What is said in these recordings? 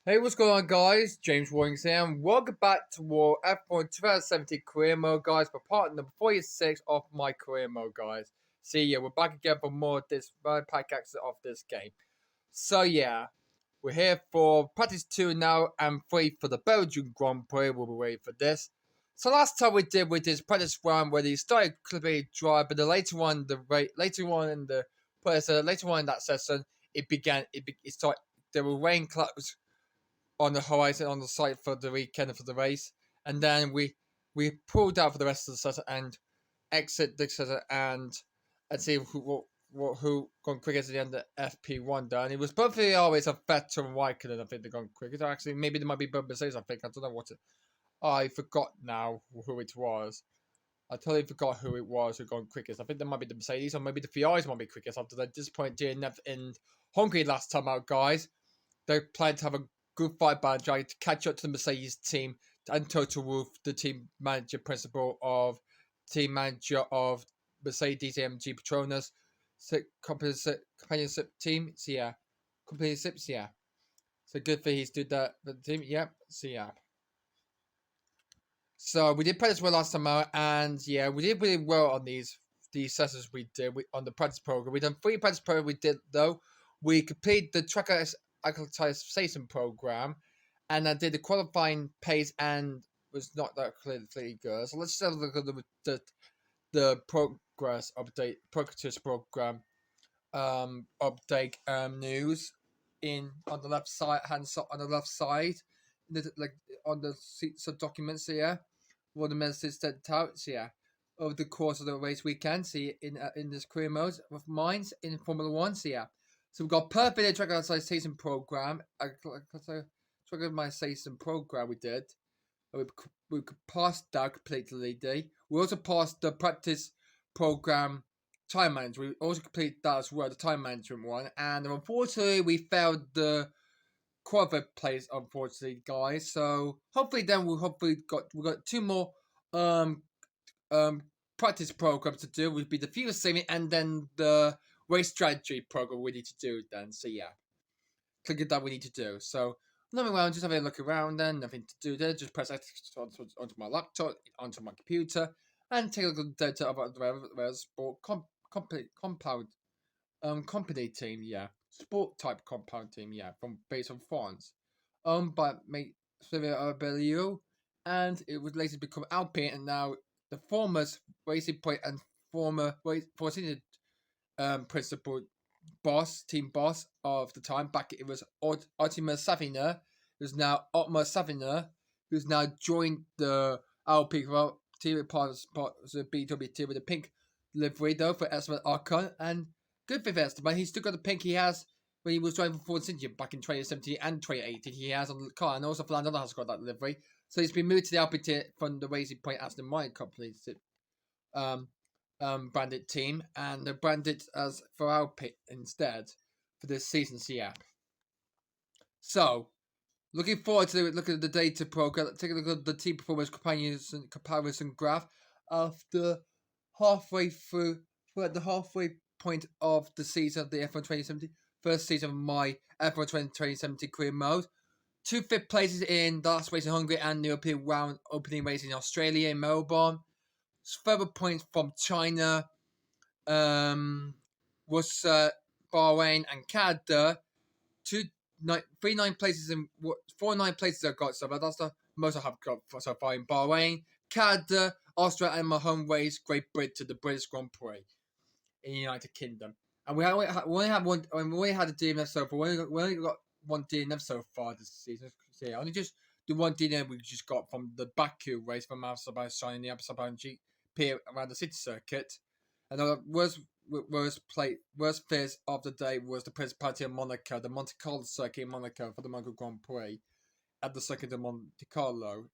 Hey, what's going on, guys? James Warrings here, and welcome back to War F1 2017 Career Mode, guys, for part number 46 of my Career Mode, guys. See ya, we're back again for more of this pack access of this game. So, yeah, we're here for practice 2 now and 3 for the Belgian Grand Prix. We'll be waiting for this. So, last time we did with this practice round where they started clipping dry, but later on in that session, it started, there were rain clouds on the horizon on the site for the weekend for the race, and then we pulled out for the rest of the session and exit the session and see who gone quickest at the end of FP1 done. It was both always a Vettel and Raikkonen. I think they gone quickest. Actually, maybe there might be both Mercedes. I think I don't know what it. I forgot now who it was. I totally forgot who it was who gone quickest. I think there might be the Mercedes or maybe the Ferraris might be quickest after the disappointing DNF in Hungary last time out, guys. They plan to have a good fight by trying to catch up to the Mercedes team and Total Wolff, the team manager Mercedes AMG Petronas companionship team. So yeah, companionship. So yeah, so good for he's did that for the team. Yep. So yeah. So we did practice well last time out, and yeah, we did really well on these sessions we did on the practice program. We done 3 practice programs. We did though. We completed the tracker acclimatization program, and I did the qualifying pace and was not that clearly good. So let's just have a look at the progress program update news in on the left side on the left side, like on the sub documents here. What the message sent out, so yeah, over the course of the race weekend, see in this career mode of mines in Formula One, so yeah. So we've got per video track season program. Track my season program we did. We passed that completely. We also passed the practice program time management. We also completed that as well, the time management one. And unfortunately, we failed the qualified place, unfortunately, guys. So hopefully, then we got 2 more um practice programs to do. Would be the fuel saving and then the race strategy program we need to do then. So yeah, click it that we need to do. So nothing around, just having a look around then, nothing to do there. Just press X onto my laptop, onto my computer, and take a look at the data about the sport compound company team, yeah. Sport type compound team, yeah, from based on France. Owned by mate Silvio Abellio, and it would later become Alpine, and now the former Racing Point and former Force principal team boss of the time. Back it was Ottmar Saviner, who's now Ottmar Saviner, who's now joined the Alpine team part of the BW team with the pink livery though for Esteban Ocon, and good for Esteban. He's still got the pink he has when he was driving for Ford City back in 2017 and 2018. He has on the car, and also Fernando has got that livery. So he's been moved to the Alpine team from the Racing Point Aston Martin company. Um, branded team, and they're branded as for Alpine instead for this season. So yeah. So looking forward to looking at the data program. Take a look at the team performance comparison graph after halfway through. We're at the halfway point of the season of the F1 2017, first season of my F1 2017 career mode. 2 fifth places in the last race in Hungary and the European round opening race in Australia in Melbourne. Further points from China, was Bahrain and Canada. 3 9 places in 4 9 places I got so far. That's the most I have got so far in Bahrain, Canada, Austria, and my home race, Great Britain, to the British Grand Prix in the United Kingdom. And we only had one. I mean, we only had a DNF so far. We only got 1 DNF so far this season. So yeah, only just the 1 DNF we just got from the Baku race from Azerbaijan in the Azerbaijan GP around the city circuit. And the worst fears of the day was the Principality of Monaco, the Monte Carlo circuit in Monaco for the Monaco Grand Prix at the Circuit of Monte Carlo.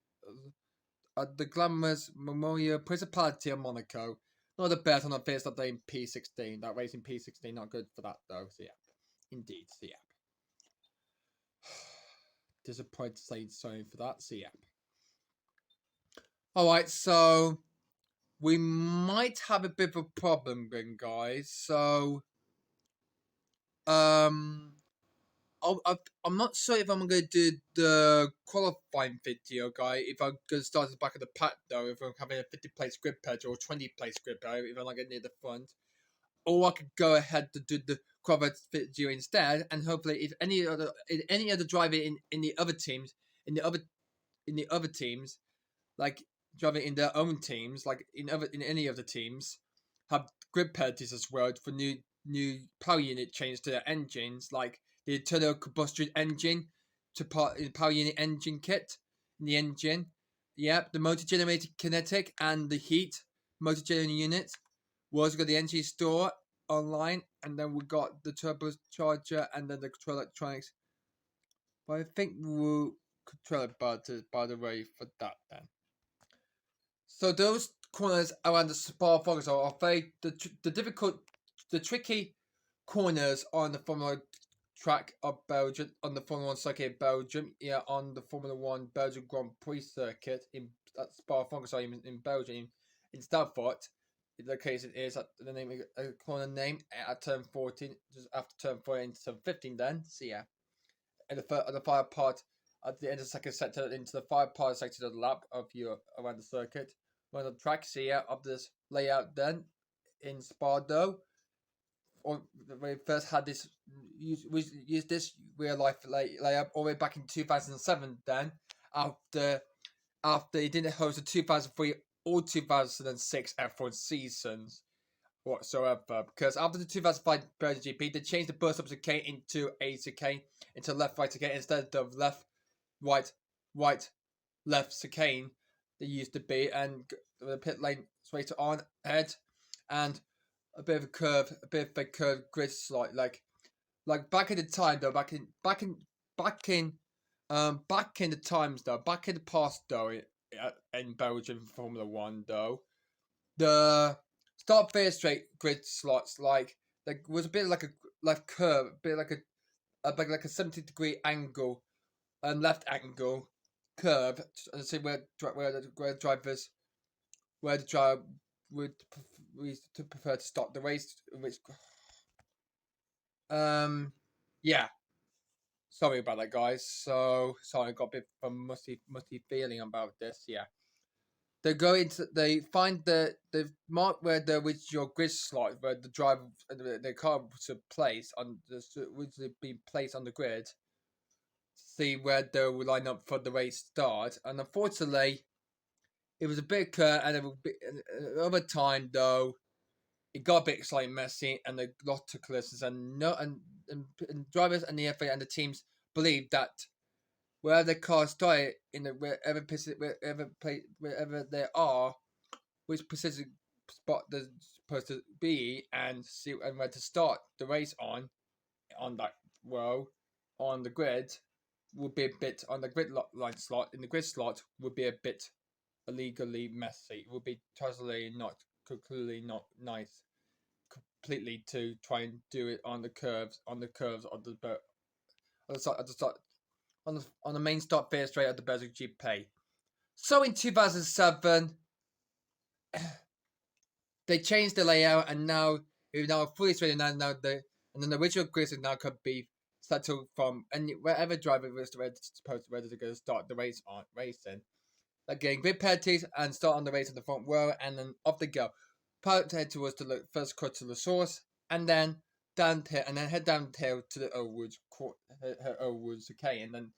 At the glamorous Memorial Principality of Monaco. Not the best on the fears that day in P16. That race in P16, not good for that though. So yeah, indeed. So yeah. Disappointed to say sorry for that. So yeah. Alright, so we might have a bit of a problem then, guys. So, I'm not sure if I'm gonna do the qualifying video, guy. If I'm gonna start at the back of the pack though, if I'm having a 50-place grid patch or 20-place grid patch, if I'm not getting near the front, or I could go ahead to do the qualifying video instead, and hopefully, if any other driver in the other teams, in the other teams, like driving in their own teams, like in any other teams, have grid penalties as well for new power unit change to their engines, like the internal combustion engine to power unit engine kit in the engine. Yep, the motor generated kinetic and the heat motor generating unit. We also got the energy store online, and then we got the turbocharger and then the control electronics. But I think we'll control it by the way for that then. So those corners around the Spa Focus are very the difficult, the tricky corners on the Formula track of Belgium, on the Formula One circuit in Belgium, yeah, on the Formula One Belgian Grand Prix circuit in Spa Focus, in Belgium, in Stelfort. The case it is at the name corner name at turn 14, just after turn 14 to turn 15. Then, so yeah, and the fire part at the end of the second sector into the fire part section of the lap of you around the circuit. Around the track, so yeah, of this layout then in Spa though. Or we first had this we used this real life layout all the way back in 2007 then after he didn't host the 2003 or 2006 F1 seasons whatsoever, because after the 2005 Belgian GP they changed the burst up chicane into a chicane, into left right chicane instead of left right left chicane they used to be, and the pit lane straight on ahead and a bit of a curved grid slot, like back in the time though, back in the times though, back in the past though, in Belgium Formula One though, the start fair straight grid slots was a bit like a curve, a bit like a 70-degree angle, left angle curve, and see where the drivers where the driver would to prefer to stop the race, which yeah, sorry about that, guys. So sorry, I got a bit of a musty feeling about this. Yeah, they find the mark where the which your grid slot where the driver the car should place on the would be placed on the grid. See where they will line up for the race start, and unfortunately, it was a bit cut, and over time though, it got a bit slightly messy, and a lot of collisions, and drivers and the FA and the teams believe that wherever the cars started in the wherever they are, which precision spot they're supposed to be, and see and where to start the race on that row on the grid would be a bit on the grid line slot in the grid slot would be a bit illegally messy. It would be totally not completely not nice completely to try and do it on the curves of the boat on the main start fair straight of the Belgian GP. So in 2007, they changed the layout, and now it's now fully straight. And now the original grid now could be settled from and wherever driver was supposed to go start the racing. Like getting grid penalties and start on the race in the front row, and then off they go. Pilot head towards the first cut to the source, and then downhill, and then head downhill to the Oldwoods chicane, and then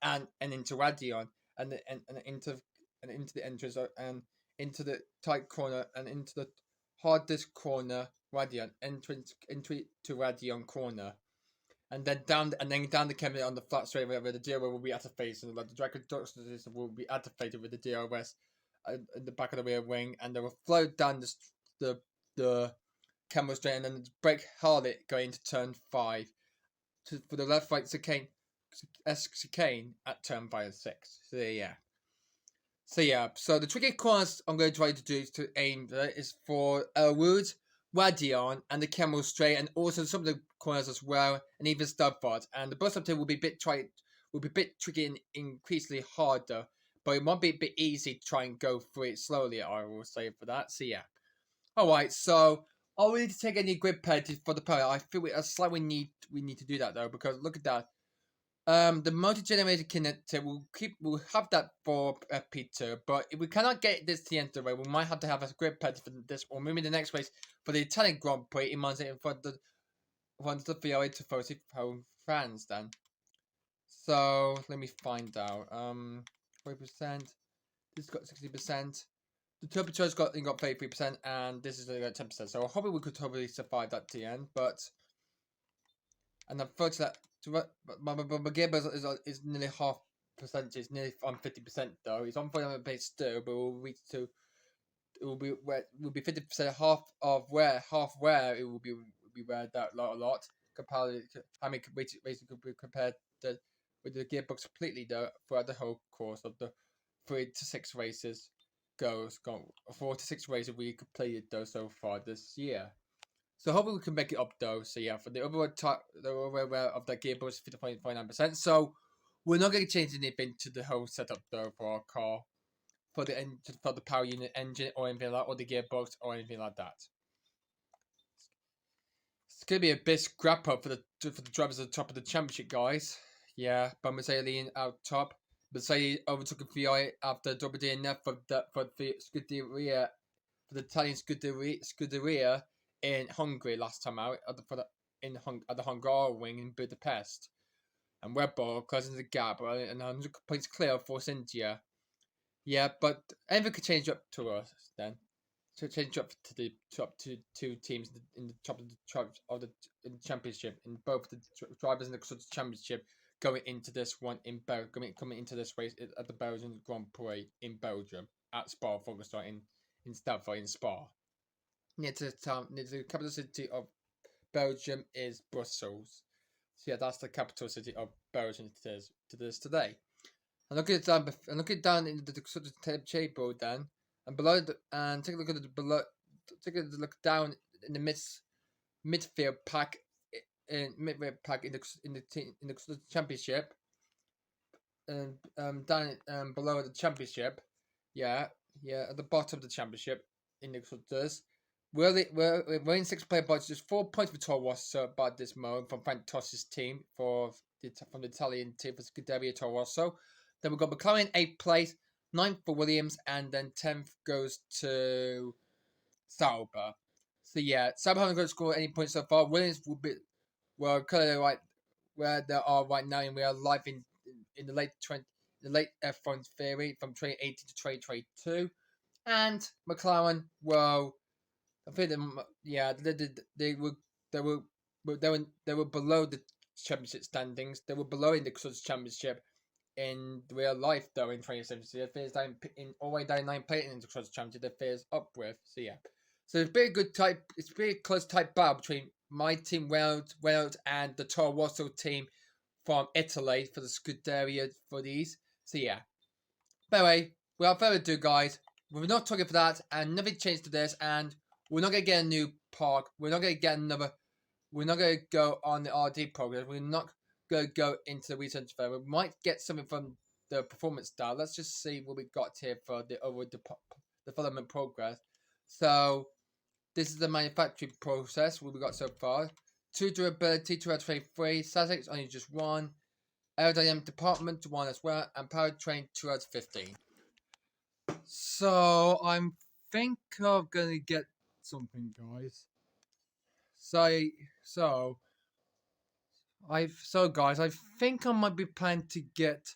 and into Radion, and into the entrance, and into the tight corner, and into the hardest corner, Radion entrance to Radion corner. And then down the chimney on the flat straight where the DRS will be activated, and like the drag reduction system will be activated with the DRS in the back of the rear wing, and they will float down the camera straight, and then brake hard going into turn 5 for the left right chicane at turn 5 and 6. So the tricky corners I'm going to try to do to aim is for Elwood, Radion, and the Camel Straight, and also some of the corners as well, and even Studford. And the bus up will be a bit tricky and increasingly harder, but it won't be a bit easy to try and go through it slowly, I will say for that. So yeah. Alright, so Oh, we need to take any grip penalties for the player. I feel we need to do that though, because look at that. The multi-generator connector we'll have that for FP2, but if we cannot get this to the end of the way, we might have to have a grip penalty for this, or maybe the next race for the Italian Grand Prix in Monza for the Fiore Tifosi home fans then. So let me find out. 40%. This has got 60%. The Turbocha's got 33%, and this is got 10%. So hopefully we could totally survive that to the end. But and unfortunately, my gearbox is nearly half percentage, nearly on 50% though. It's on 40% pace still, but we'll reach to it will be 50% half where it will be weared out a lot compared to how many basically could be compared to, with the gearbox completely though throughout the whole course of the 3 to 6 races gone 4 to 6 races we completed though so far this year. So hopefully we can make it up though. So yeah, for the overall wear of the gearbox is 50.49%. So we're not going to change anything to the whole setup though for our car, for the power unit engine or anything like that, or the gearbox or anything like that. It's gonna be a big scrap up for the drivers at the top of the championship, guys. Yeah, but Mercedes out top. Mercedes overtook VI after double DNF for the Scuderia, for the Italian Scuderia in Hungary last time out at the Hungaroring in Budapest, and Red Bull closing the gap and 100 points clear of Force India. Yeah, but anything could change up to us then. To change up to the top two teams in the top of the championship, in both the drivers in the championship going into this one coming into this race at the Belgian Grand Prix in Belgium at Spa, focused on in Stelvio in Spa. Near to the capital city of Belgium is Brussels. So yeah, that's the capital city of Belgium to this today. And look at down in the sort of table then, and below and take a look at the below. Take a look down in the midfield pack in the championship, and down below the championship, yeah, at the bottom of the championship in the constructors. We're in 6th place, but just 4 points for Toro Rosso by this moment from Frank Tossi's team from the Italian team for Scuderia Toro Rosso. Then we've got McLaren in 8th place, 9th for Williams, and then 10th goes to Sauber. So yeah, Sauber haven't got to score any points so far. Williams will be currently right where they are right now, and we are live in the late F1 theory from 2018 to 2022, and McLaren I think they were below the championship standings. They were below in the championship in real life though in 2017. They finished down in all the way down 9 places in the cross championship. They finished up with. So yeah, so it's pretty good type. It's pretty close type battle between my team Wales and the Toro Rosso team from Italy for the Scuderia for these. So yeah. But anyway, without further ado, guys, we're not talking for that, and nothing changed to this, and we're not gonna get a new park. We're not gonna get another. We're not gonna go on the RD program. We're not gonna go into the research fair. We might get something from the performance style. Let's just see what we got here for the overall development progress. So this is the manufacturing process. What we got so far: 2 durability, 2 out of 23. Statistics only just 1. Aerodynamic department 1 as well, and powertrain 2 out of 15. So I'm think of gonna get something, guys. Guys, I think I might be planning to get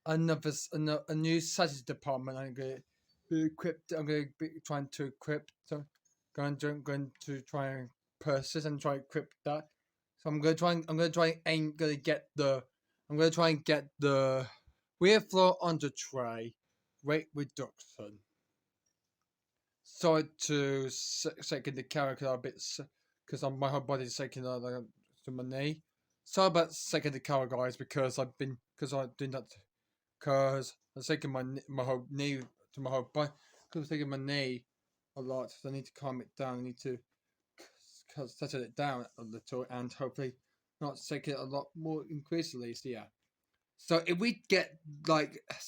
a new strategy department. I'm gonna be equipped. I'm gonna be trying to equip. So going to try and purchase and try to equip that. So I'm gonna try and get the rear floor under tray weight reduction. Sorry to shaking the character a bit because my whole body's shaking to my knee. Sorry about shaking the car, guys, because I'm doing that because I'm shaking my whole knee to my whole body because I'm shaking my knee a lot. So I need to calm it down. I need to settle it down a little and hopefully not shake it a lot more increasingly. So yeah. So if we get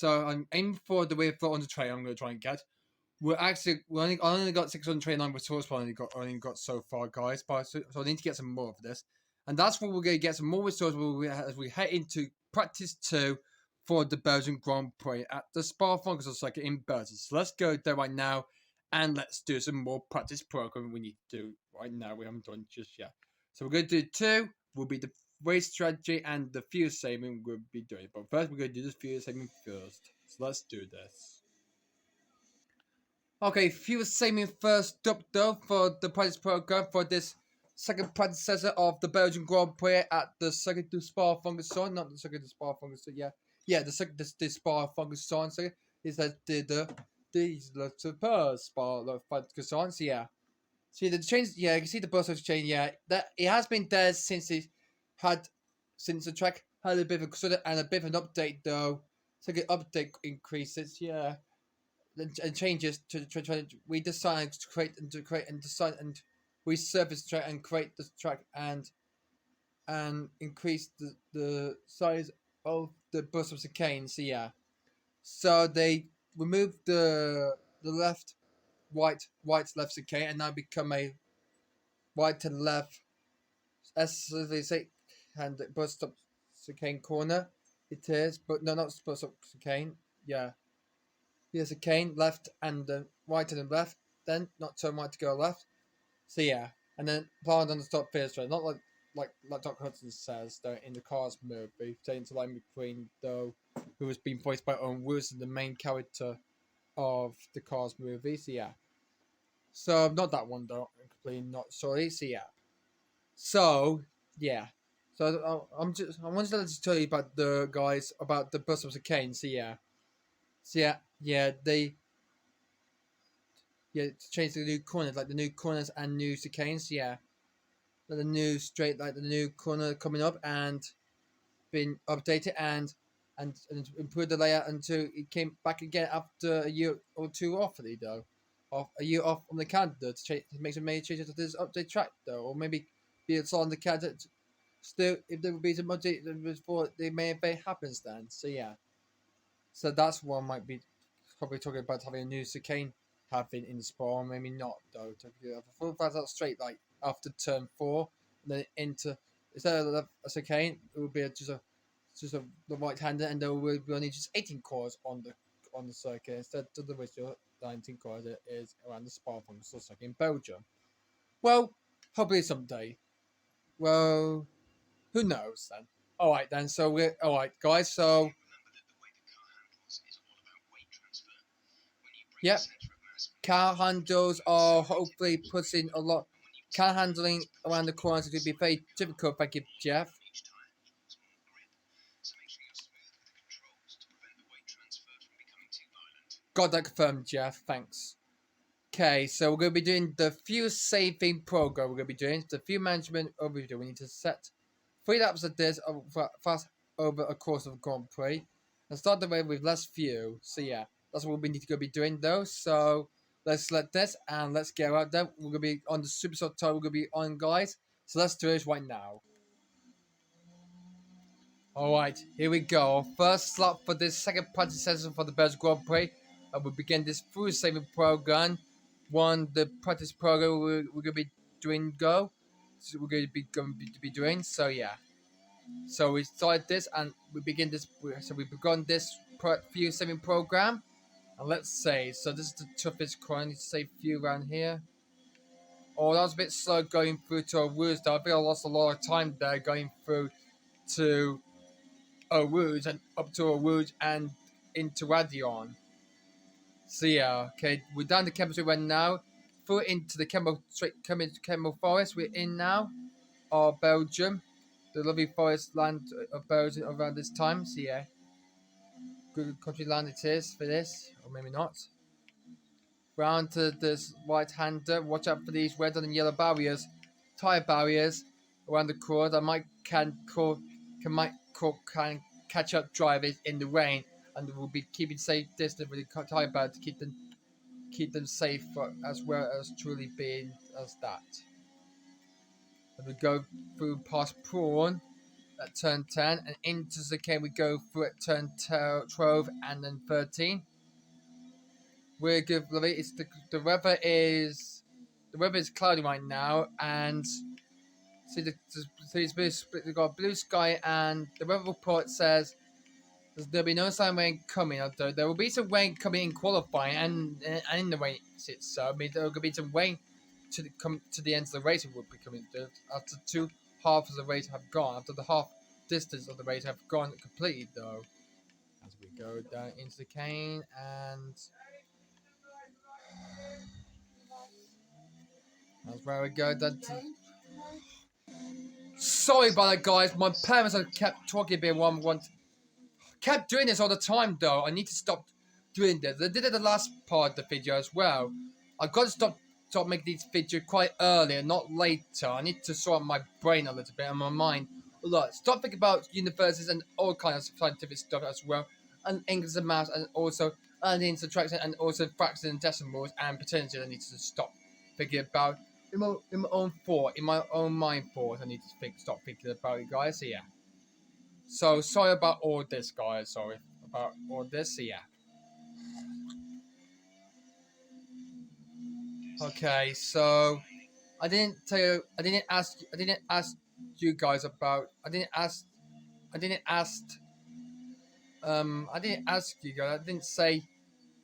I'm aiming for the rear floor on the tray. I'm gonna try and get we only got 629 resource. Only got so far, guys. But so I need to get some more of this, and that's what we're going to get some more resources as we head into practice 2 for the Belgian Grand Prix at the Spa Fungus Circuit in Belgium. So let's go there right now, and let's do some more practice program we need to do right now. We haven't done just yet. So we're going to do 2. Will be the race strategy and the fuel saving we'll be doing. But first, we're going to do the fuel saving first. So let's do this. Okay, fuel saving first up though for the practice program for this second predecessor of the Belgian Grand Prix at the Circuit du Spa Fungus, not the Circuit du Spa Fungus, yeah, the Circuit du Spa Fungus, so is that these le super Spa Fungus, yeah. See the change, yeah, you can see the bus has changed, yeah. That it has been there since the track had a bit of a bit of an update though. So the update increases, yeah, and changes to we decided to create and decide and resurface the track and create the track and increase the size of the bus of chicane. So yeah, so they removed the right left chicane and now become a right to left as they say, and bus stop chicane corner. It is, but no, not bus stop chicane. Yeah, here's a cane left and right and left. Then not turn right to go left. So yeah, and then plan on the stop first, right? Not like Doc Hudson says though in the Cars movie, saying to Lightning McQueen though, who was being voiced by Owen Wilson, the main character of the Cars movie. So yeah, so not that one though. I'm completely not sorry. So yeah, so yeah. So I wanted to tell you about the guys about the bus of the cane. So yeah, they to change the new corners, like the new corners and new chicanes, yeah. Like the new straight, like the new corner coming up and been updated and improved the layout until it came back again after a year or two off, though. Off a year off from the calendar to make some major changes to this update track, though, or maybe be it on the calendar. Still, if there would be some update before they may have happens then. So yeah, so that's what I might be probably talking about having a new chicane having in the Spa, maybe not though. To full fast out straight like after turn 4, and then into instead of a chicane, it would be just a the right hander, and there will be only just 18 cores on the circuit instead of the original 19 cores it is around the Spa from the circuit in Belgium. Well, hopefully someday. Well, who knows then? All right then. So we're all right, guys. So yep, car handles are hopefully putting a lot. Car handling around the corners will be very difficult. Thank you, Jeff. Got that confirmed, Jeff. Thanks. Okay, so we're going to be doing the fuel saving program. We're going to be doing the fuel management overview. We need to set 3 laps of this fast over a course of Grand Prix and start the way with less fuel. So yeah, that's what we need to go be doing though. So let's select this and let's get out there. We're going to be on the super short time. We're going to be on, guys. So let's do it right now. Alright, here we go. First slot for this second practice session for the Belgian Grand Prix. And we begin this fuel saving program. The practice program we're going to be doing go. So we're going to be doing. So yeah. So we started this and we begin this. So we've begun this fuel saving program. And let's say, so this is the toughest corner. I need to save fuel around here. Oh, that was a bit slow going through to a Rouge though. I think I lost a lot of time there going through to Rouge and up to Rouge and into Radion. So yeah, okay, we're down the chemistry right now. Through into the chemical forest. We're in now. Belgium, the lovely forest land of Belgium around this time. So yeah, good country land it is for this, or maybe not. Round to this right-hander. Watch out for these red and yellow barriers, tire barriers around the corner. That might can catch up drivers in the rain, and we'll be keeping safe distance with the tire barrier to keep them safe as well as truly being as that. And we go through past Prawn at turn 10 and into the K we go through at turn 12 and then 13. we're good. It's the weather is cloudy right now, and see we've got blue sky, and the weather report says there'll be no sign of rain coming. Although there will be some rain coming in qualifying and in the race itself. I mean, there will be some rain to the end of the race. It will be coming after two halves of the race have gone. After the half distance of the race have gone completely, though. As we go down into the cane, and that's where we go. Sorry about that, guys. My parents have kept talking about one. Kept doing this all the time, though. I need to stop doing this. I did it the last part of the video as well. I got to stop making these videos quite early and not later. I need to sort out my brain a little bit and my mind. Look, stop thinking about universities and all kinds of scientific stuff as well, and English and maths, and also adding subtraction, and also fractions and decimals and percentages. I need to stop thinking about in my own thought, in my own mind thought. I need to stop thinking about it, guys. So yeah. So sorry about all this, guys. Sorry about all this. So yeah. Okay, so I didn't tell you. I didn't ask you guys about. I didn't ask. I didn't ask you guys. I didn't say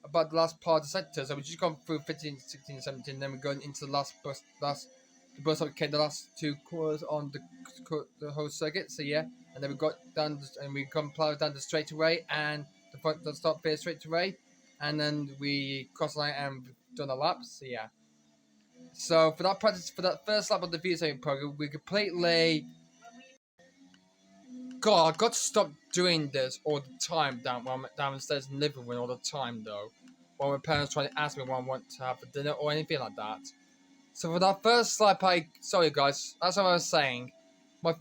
about the last part of the sector. So we just gone through 15, 16, 17. Then we're going into the last bus. The bus. Okay, the last two quarters on the whole circuit. So yeah, and then we got down and we come plow down the straightaway and the start fair straightaway, and then we cross the line and done a lap. So yeah. So for that practice, for that first lap of the video saving program, we completely. God, I've got to stop doing this all the time downstairs in the living room all the time though. While my parents trying to ask me what I want to have for dinner or anything like that. So for that first lap, sorry guys, that's what I was saying.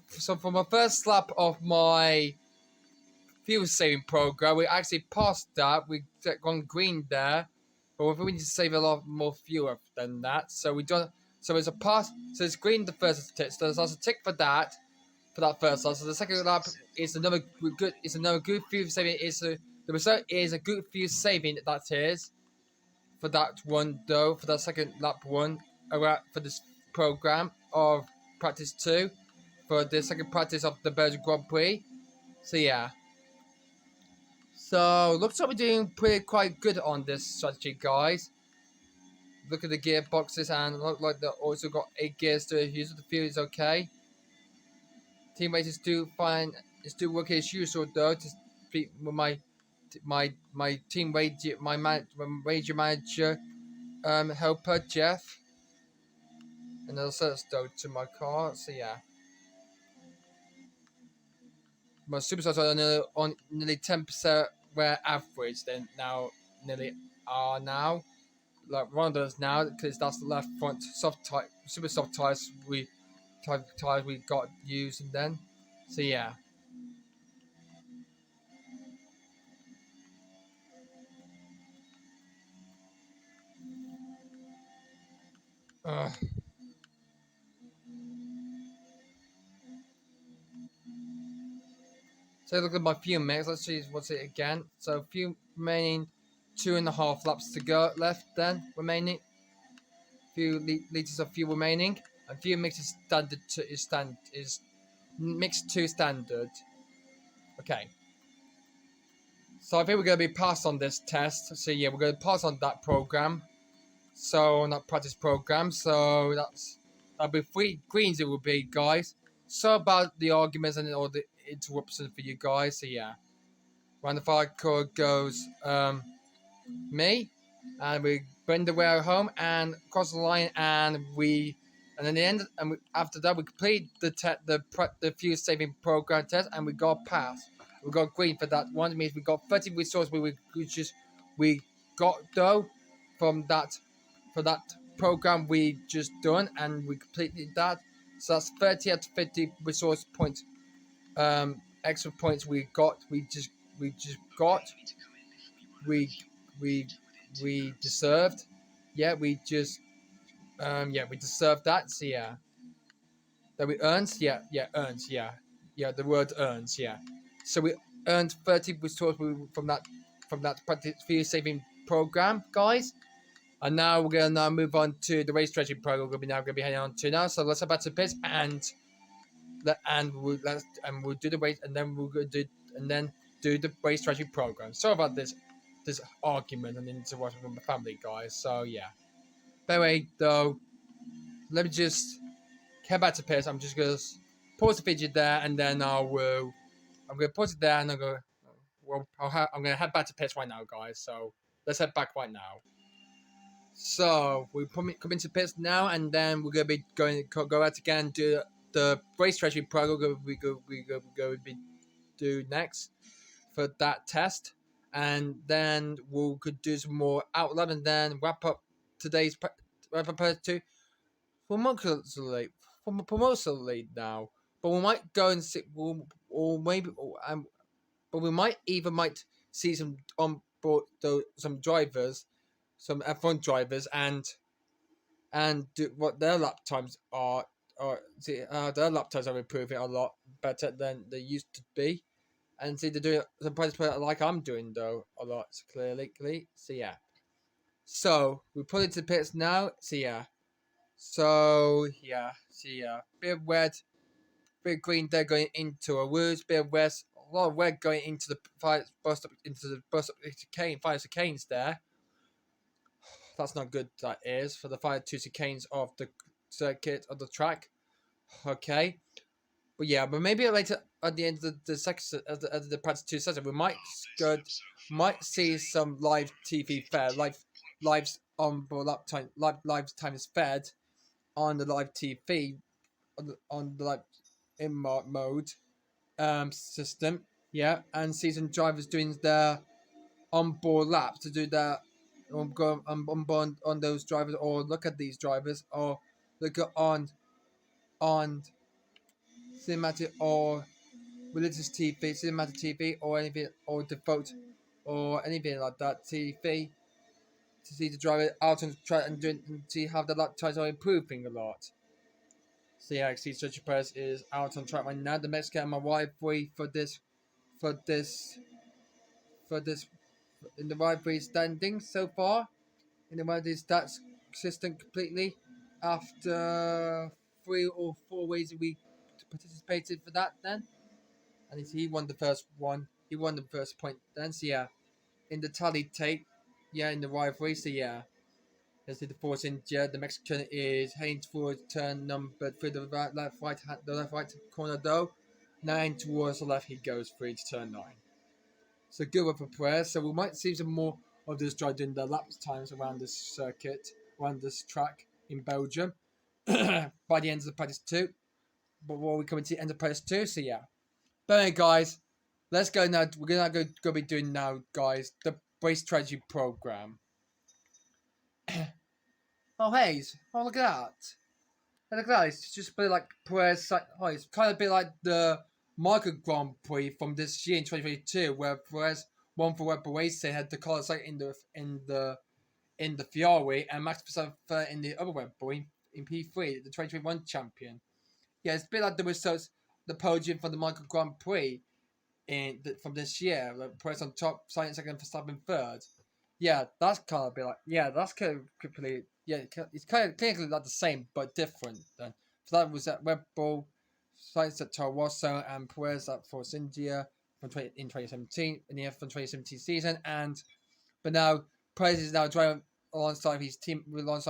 So for my first lap of my fuel saving program, we actually passed that. We gone green there, but we need to save a lot more fuel than that. So we don't. So it's a pass. So it's green the first tick. So there's a tick for that first lap. So the second lap is another good. It's another good fuel saving. The result is a good fuel saving. That is for that one though. For that second lap one, for this program of practice 2, for the second practice of the Belgian Grand Prix. So yeah. So looks like we're doing quite good on this strategy, guys. Look at the gearboxes and look like they also got 8 gears to use. The fuel is okay. Teammates is still fine. It's still working as usual though. To speak with my team radio, my radio manager, helper Jeff, and also though to my car. So yeah. My superstars are on nearly 10% where average then now nearly are now. Like one of those now because that's the left front super soft tires we got used and then. So yeah. So look at my fuel mix. Let's see what's it again. So fuel remaining 2.5 laps to go left. Then remaining few liters of fuel remaining, and fuel mix is mixed to standard. Okay. So I think we're going to be passed on this test. So yeah, we're going to pass on that program. So on that practice program. So that'll be 3 greens. It will be, guys. So about the arguments and all the interruptions for you guys. So yeah, round the fire code goes me, and we bring the way home and cross the line, and in the end, and after that we complete the fuel saving program test, and we got pass. We got green for that one. It means we got 30 resources we got though from that program we just done, and we completed that. So that's 30 out of 50 resource points, extra points we got. We deserved. Yeah, we deserved that. So yeah, that we earned. Earned. The word earns. Yeah, so we earned 30 resources from that practice fuel saving program, guys. And now we're gonna now move on to the race strategy program. We're gonna be heading on to now. So let's head back to the pits we'll do the race, and then we'll go do the race strategy program. Sorry about this argument and into watching with my family, guys. So yeah. By the way, though, let me just head back to pits. I'm just gonna pause the video there, and then I'm gonna pause it there, and I'm gonna head back to pits right now, guys. So let's head back right now. So we come into pits now, and then we're gonna be go out again, do the race strategy program. We be do next for that test, and then we could do some more outline, and then wrap up today's part 2 for promotionally now. But we might go and see, but we might see some on board some drivers, some F1 drivers, and do what their lap times are. Their lap times are improving a lot better than they used to be, and see they're doing some practice like I'm doing though a lot clearly. So yeah, so we put it to the pits now. So yeah, bit of red, bit of green there going into a woods, bit of red, a lot of red going into the fire bus chicanes there. That's not good, that is, for the fire two chicanes of the circuit of the track. Okay. But yeah, but maybe later at the end of the section of the practice 2 session, we might see some live TV fed, lives on lap time, live time is fed on the live TV on the live in mode system. Yeah, and see some drivers doing their onboard laps to do their on those drivers, or look at these drivers, or look at on cinematic or religious cinematic TV, or anything, or default, or anything like that TV, to see the driver out on track and see how the lap times are improving a lot. So yeah, I see Sergio Perez is out on track right now. The Mexican and my rivalry for this in the rivalry standing so far. In the rivalry stats system completely after 3 or 4 ways we participated for that then. And he won the first one. He won the first point then. So yeah, in the tally tape, yeah, in the rivalry. So yeah, let's see the Force India. The Mexican is heading towards turn number 3. The left right corner though. 9 towards the left. He goes through to turn 9. So good one for Perez. So we might see some more of this drive doing the lap times around this circuit, around this track in Belgium by the end of the practice 2. But while we come to the end of practice 2, so yeah. But anyway, guys, let's go now. We're gonna go be doing now, guys, the race strategy program. Oh, Hayes! Oh, look at that! Hey, look at that! It's just a bit like Perez. Oh, it's kind of a bit like the Monaco Grand Prix from this year in 2022, where Perez won for Red Bull Racing, had the colour sight in the Ferrari, and Max Verstappen in the other Red Bull in P3, the 2021 champion. Yeah, it's a bit like the results, the podium for the Monaco Grand Prix from this year. Like Perez on top, Sainz second, Verstappen third. Yeah, that's kind of a bit like, yeah, that's kind of completely, yeah, it's kind of technically like the same but different. Then so that was at Red Bull, Sainz at Toro Rosso, and Perez at Force India in 2017 in the F1 2017 season, but now Perez is now driving alongside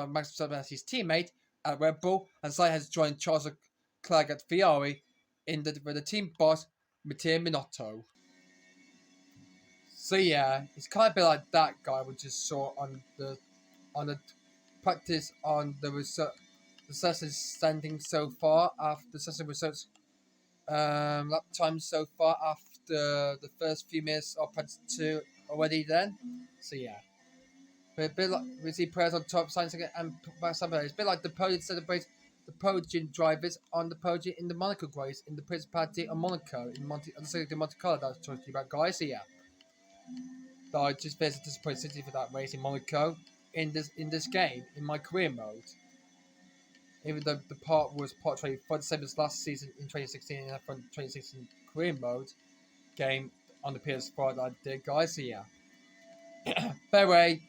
Max Verstappen as his teammate at Red Bull, and Sainz has joined Charles Leclerc at Ferrari with the team boss Matteo Binotto. So yeah, it's kind of a bit like that guy we just saw on the practice on the session standing so far after the session results lap time so far after the first few minutes of practice 2 already then. So yeah. But a bit like we see Perez on top, Sainz again, and Verstappen. It's a bit like the podium celebrates the podium drivers on the podium in the Monaco race in the Principality of Monaco in Monte Carlo that I was talking about, guys. So yeah. But I just basically disappointed City for that race in Monaco in this game in my career mode. Even though the part was portrayed for the same as last season in 2016 in F1 2016 career mode game on the PS4 that I did, guys. So yeah. By the way,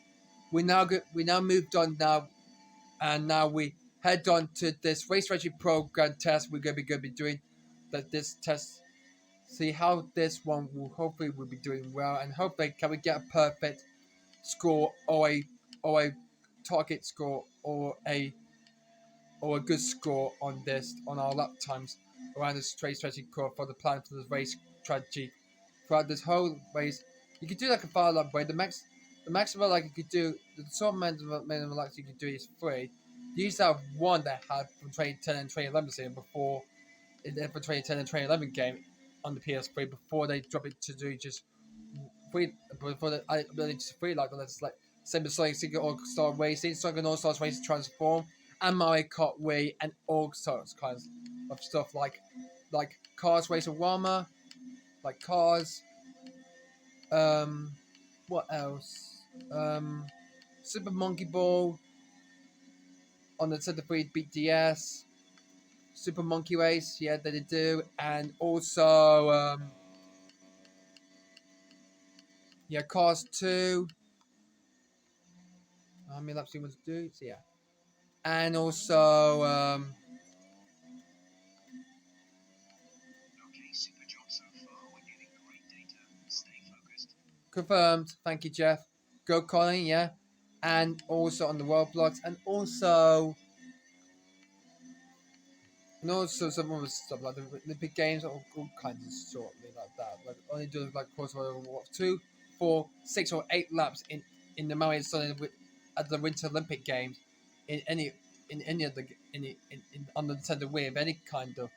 we now moved on now, and now we head on to this race strategy program test. We're gonna be doing this test. See how this one will hopefully will be doing well, and hopefully can we get a perfect score or a target score or a good score on this on our lap times around this race strategy core for the plan for the race strategy throughout this whole race. You could do like a 5 lap way. The maximum like you could do the sort of minimum laps you could do is 3. You used to have one that had from 2010 and 2011 season before in the 2010 and 2011 game on the PS3 before they drop it to do just 3 before the ability to 3 like that's like same as like Secret All Star Racing, Secret All Stars Racing Transform, and Mario Kart Wii, and all sorts kinds of stuff like Cars Racer Rama, like Cars. What else? Super Monkey Ball on the Nintendo 3 BTS. Super Monkey Race, yeah, that they do, and also yeah, Cars 2. How many laps do you want to do? So yeah, and also confirmed. Thank you, Jeff. Go Colin, yeah, and also on the world blocks, and also some other stuff like the Olympic Games, all kinds of shortly like that. Like only doing like crossover what 2, 4, 6, or 8 laps in the Maui Sun at the Winter Olympic Games in any of the in on the Nintendo Wii of any kind of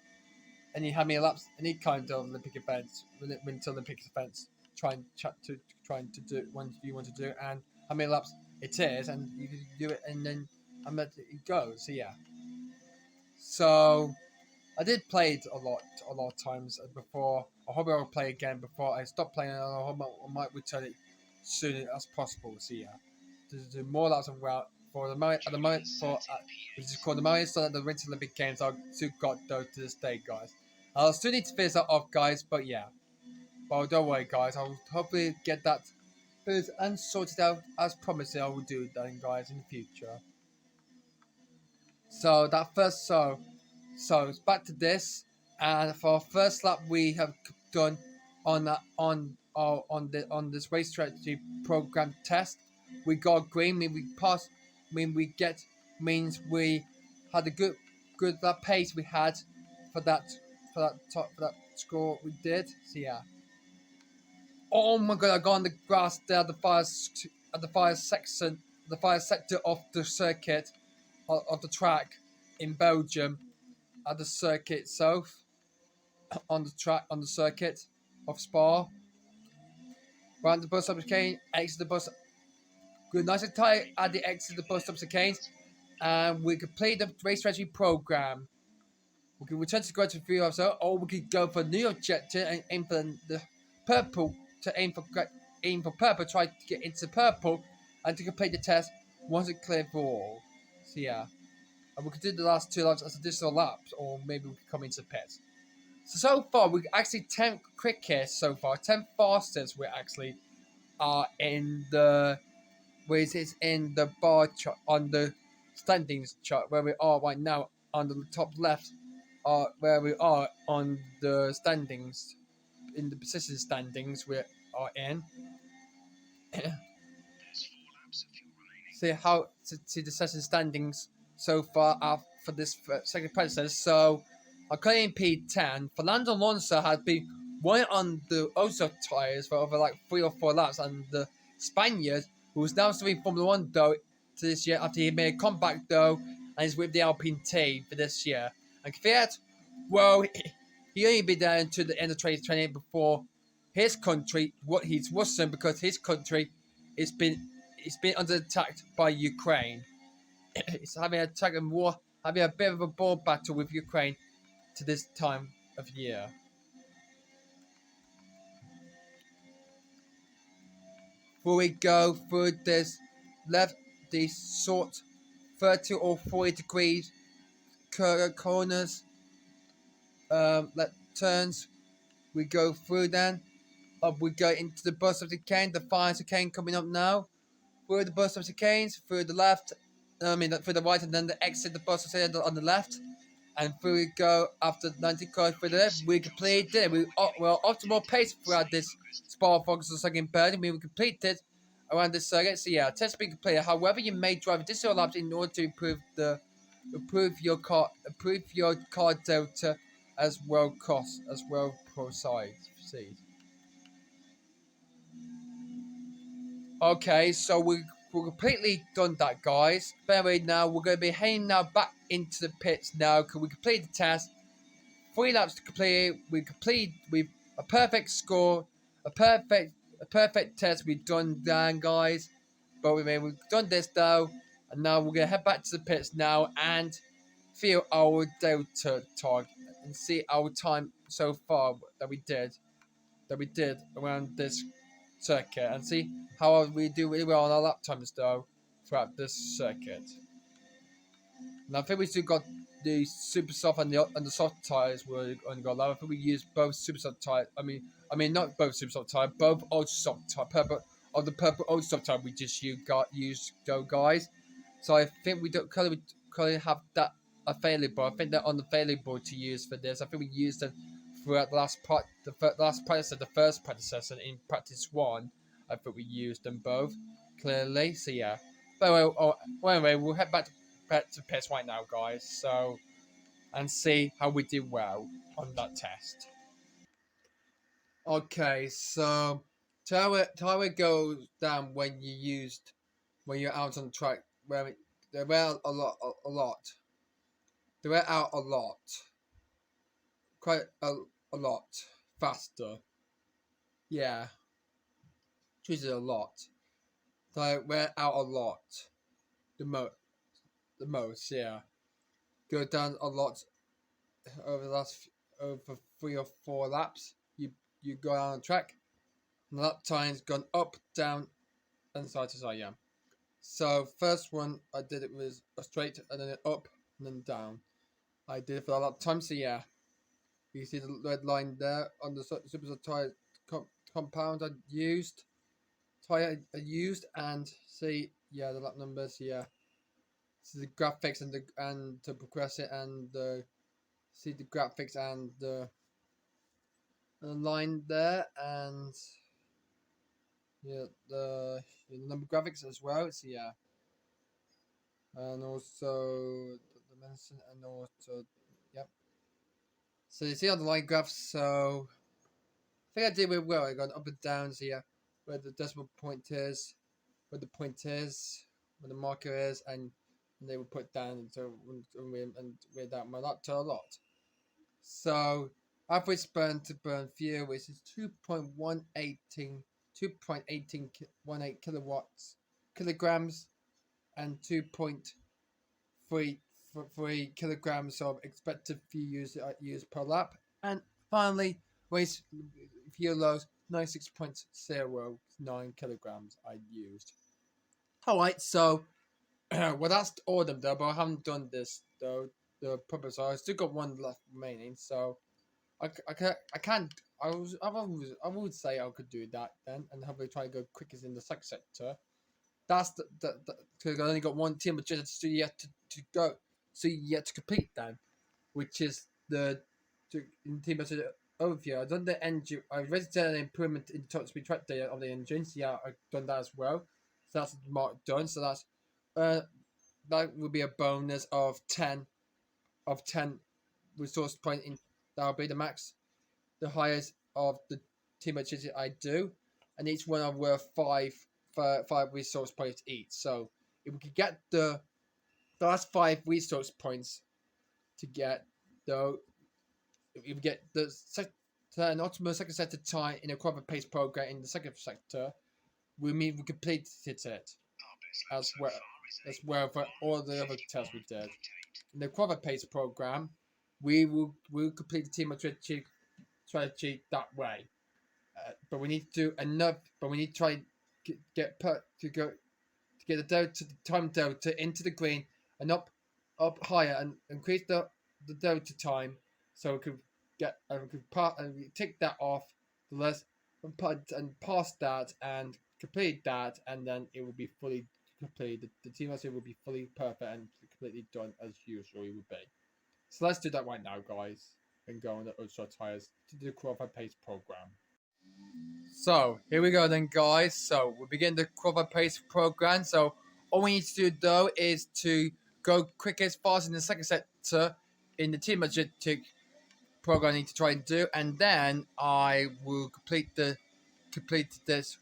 how many laps any kind of Olympic events, Winter Olympics events trying to do when you want to do and how many laps it is, and you can do it and then I'm let it go. So yeah. So I did play it a lot of times before. I hope I'll play again before I stop playing it. I hope I might return it soon as possible. So yeah, to do more laps of route for the moment at the moment for which is called the Mario Sun at the Winter Olympic Games. I still got though to this day, guys. I'll still need to finish that off, guys. But yeah, well don't worry, guys. I'll hopefully get that finished and sorted out as promised. I will do that, guys, in the future. So that first so it's back to this, and for our first lap we have done on on this race strategy program test. We got green, mean we passed, mean we get means we had a good that pace we had for that score we did. So yeah. Oh my god! I got on the grass there at the fire section, the fire sector of the circuit of the track in Belgium at the circuit itself on the track on the circuit of Spa. Round the bus stop chicane, exit the bus. Good, nice and tight at the exit of the bus stop chicane, and we complete the race strategy program. We can return to the garage for 3 hours, or we could go for new objective and aim for the purple to aim for purple. Try to get into purple and to complete the test once it cleared for all. So yeah. And we could do the last 2 laps as additional laps, or maybe we could come into pits. So far, we actually 10 quickest so far, 10 fastest. We actually are in the which is in the bar chart on the standings chart where we are right now on the top left, where we are on the standings in the position standings we are in. See the session standings so far for this second predecessor. So, according to P10, Fernando Alonso had been running on the Oso tyres for over like 3 or 4 laps, and the Spaniard, who was now doing Formula 1 though to this year after he made a comeback though, and is with the Alpine team for this year. And Kvyat, well, he only been there until the end of 2020 before his country, what he's worsened because his country it's been under attack by Ukraine. It's having an attack and war, having a bit of a ball battle with Ukraine to this time of year. Before we go through this left, these short 30 or 40 degrees corners, turns, we go through then. We go into the bus of the cane, the fire of the cane coming up now. through the bus of chicanes, through the left, through the right, and then the exit the bus on the left. And through we go after 90 cars through the left. We completed it. We're optimal pace throughout this Spa Fox or second bird. We completed around this circuit. So yeah, test being completed. However, you may drive additional laps in order to improve your car delta as well precise. Okay, so we're completely done that, guys. Anyway, now we're going to be heading now back into the pits now because we completed the test. 3 laps to complete. We've a perfect score, a perfect test. We've done that, guys. But we've done this though, and now we're gonna head back to the pits now and feel our delta target and see our time so far that we did around this circuit and see how we do really well on our lap times though throughout this circuit. And I think we still got the super soft and the soft tires were only got low. I think we used both super soft tires. I mean not both super soft tires, both ultra soft tire. Purple ultra soft tire we just used guys. So I think we don't currently have that available. I think they're unavailable to use for this. I think we used them throughout the the first predecessor in practice 1. I think we used them both clearly. So yeah. But anyway, we'll head back to pits right now, guys. So and see how we did well on that test. Okay, so how it goes down when you're out on the track. They wear a lot. They wear out a lot, quite a lot faster. Yeah, treated a lot. They wear out a lot. The most, yeah. Go down a lot over the last over 3 or 4 laps. You go down the track, and the lap time's gone up, down, and side to side. Yeah. So first one I did it was a straight, and then up, and then down. I did it for a lap time. So yeah, you see the red line there on the super tire compound I used. And see the lap numbers. Yeah. See the graphics and to progress it and see the graphics and the line there and the number graphics as well. So yeah, and also the dimension and also yep. So you see on the line graphs. So I think I did really well. I got up and down. So yeah, where the decimal point is, where the point is, where the marker is, and they will put down and with that my lot to a lot. So average burn fuel which is 2.18 kilograms and 2.33 kilograms of expected fuel used per lap. And finally, waste fuel loss 96.09 kilograms I used. Alright, so well that's all of them though, but I haven't done this though. The purpose I still got one left remaining, so I would say I could do that then, and have try to go quickest in the second sector. That's because I only got one team of judges yet to go, so yet to complete then, which is the team of overview. I've done the engine. I've registered an improvement in the top speed track data of the engines. Yeah, I've done that as well. So that's mark done. So that's that would be a bonus of 10 resource point in. That'll be the max, the highest of the team activity I do, and each one are worth five resource points each. So if we could get the last 5 resource points to get though, if we get an optimal second sector time in a quadra pace program in the second sector, we mean we completed it as well for all the other tests we did. In the quadra pace program, we will complete the team strategy that way. But we need to do enough. But we need to try get the delta, the time delta into the green and up higher and increase the delta time, so we could we could take that off the less and pass that and complete that, and then it will be fully complete. The team I will be fully perfect and completely done as usual. It would be. So let's do that right now, guys, and go on the Ultra Tires to do the qualified pace program. So here we go then, guys. So we begin the qualified pace program. So all we need to do though is to go quickest, fast in the second sector in the team logistic program I need to try and do, and then I will complete this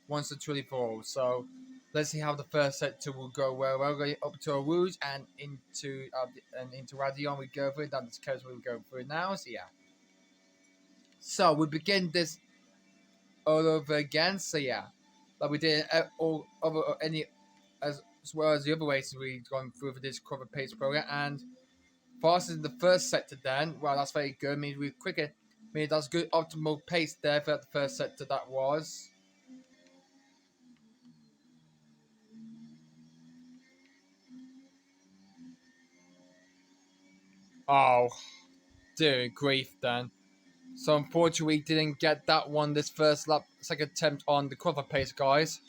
once and truly for all. So let's see how the first sector will go. Well, we're going up to Rouge and into Radion. We go through. That's the coast we go through now. So yeah. So we begin this all over again. So yeah, like we did all over any as well as the other races we've gone through for this cover pace program. And faster in the first sector, then well, that's very good. Means we're quicker. Means that's good optimal pace there for the first sector. That was. Oh, dear grief, then. So unfortunately, we didn't get that one this first lap, second attempt on the cover pace, guys.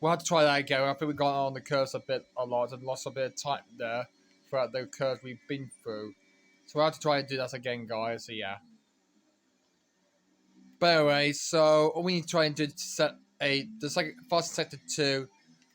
We'll have to try that again. I think we got on the curves a lot and lost a bit of time there throughout the curves we've been through. So we'll have to try and do that again, guys. So yeah. But anyway, so all we need to try and do is set the second fastest sector 2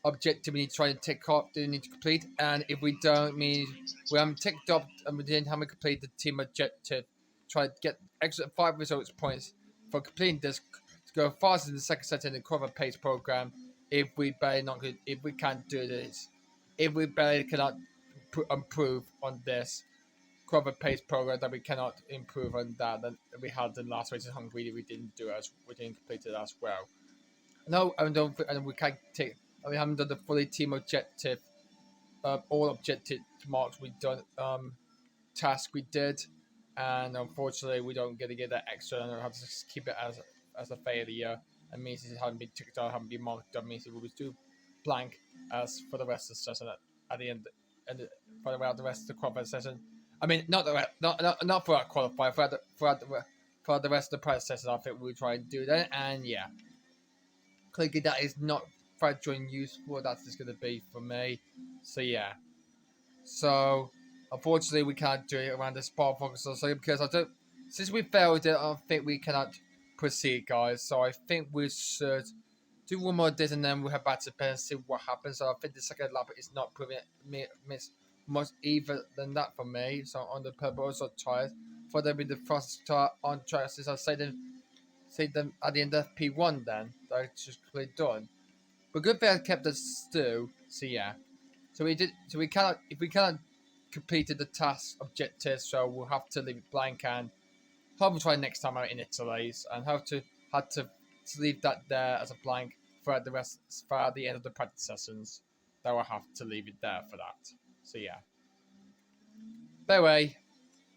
objective we need to try and tick off, do need to complete, and if we don't, mean we haven't ticked up and we didn't have to complete the team objective. Try to get extra 5 results points for completing this to go faster in the second sector in the cover pace program. If we can't do this, if we barely cannot improve on this cover pace program, that we cannot improve on that we had in last race in Hungary, we didn't complete it as well. No, and we can't take. We haven't done the fully team objective, all objective marks we done. Task we did, and unfortunately we don't get to get that extra, and I have to keep it as a failure. And means it hasn't been ticked out, haven't been marked. That means it will be too blank as for the rest of the session at the end, and for the rest of the qualifier session. I mean, not for our qualifier, for the rest of the prize session. I think we'll try and do that, and yeah. Clicking that is not fragile and useful. That's just going to be for me. So yeah. So unfortunately, we can't do it around the spot focus also because I don't. Since we failed it, I think we cannot proceed, guys. So I think we should do one more this and then we'll head back to pen and see what happens. So I think the second lap is not proving miss much either than that for me. So on the purple also tires for them be the first start on track since I say them at the end of P1 then. That's just completely done. But good thing I kept us still. So yeah. So we cannot if we cannot completed the task objective, so we'll have to leave it blank and hope we try next time out in Italy and had to leave that there as a blank throughout the end of the practice sessions. That will have to leave it there for that. So yeah. By the way,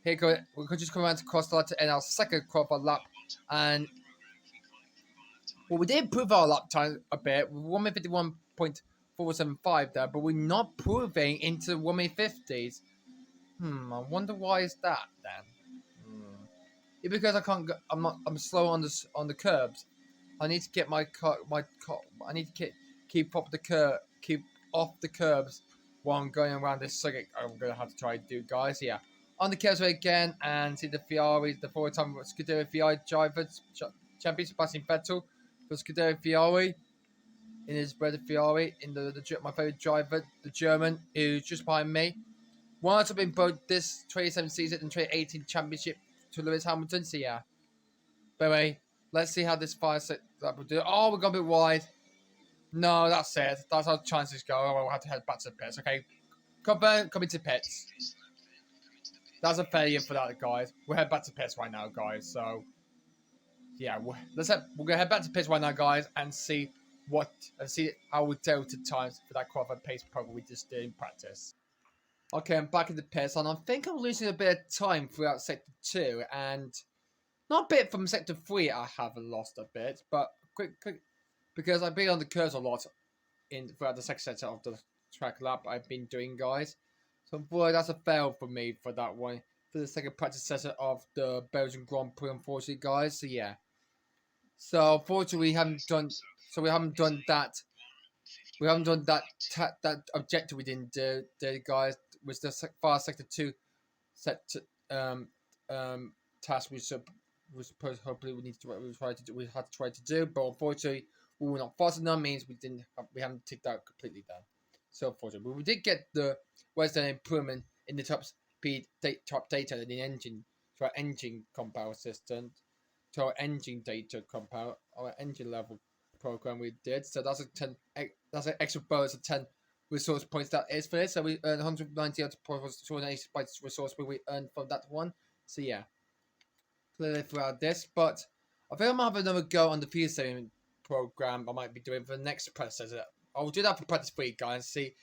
we could just come around to cross the line to end our second qualified lap, and well, we did improve our lap time a bit. 1:51.475 there, but we're not proving into 1:50s. I wonder why is that then. It's because I can't. I'm slow on the curbs. I need to get my car. I need to keep off the curbs while I'm going around this circuit. I'm gonna have to try to do, guys. Yeah, on the curbs again and see the Ferrari, the 4-time Scuderia Ferrari drivers champion Sebastian Vettel for Scuderia Ferrari in his brother Ferrari in my favorite driver, the German, who's just behind me. Won up in both this 2017 season and 2018 championship to Lewis Hamilton. So yeah. By the way, let's see how this fire set that will do. Oh, we're going a bit wide. No, that's it. That's how chances go. Oh, we'll have to head back to the pits. Okay. Come into pits. That's a failure for that, guys. We'll head back to pits right now, guys. So yeah, we're gonna head back to pits right now, guys, and see how we dealt to times for that qualified pace program we just did in practice. Okay, I'm back in the pits, and I think I'm losing a bit of time throughout Sector 2, and not a bit from Sector 3 I haven't lost a bit, but quick, because I've been on the curves a lot throughout the second sector of the track lap I've been doing, guys. So boy, that's a fail for me for that one, for the second practice session of the Belgian Grand Prix, unfortunately, guys, so yeah. So unfortunately, we haven't done. So we haven't done that. We haven't done that objective we didn't do. The guys was the far sector 2 set um um task we supposed hopefully we had to try to do, but unfortunately we were not fast enough. Means we haven't ticked out completely done. So unfortunately, but we did get the Western improvement in the top data in the engine to our engine compound system, to our engine data compound, our engine level program we did. So that's that's an extra bonus of 10 resource points that is for this. So we earned 190 resource we earned from that one. So yeah, clearly throughout this, but I think I might have another go on the field saving program I might be doing for the next predecessor. I'll do that for practice 3, guys, see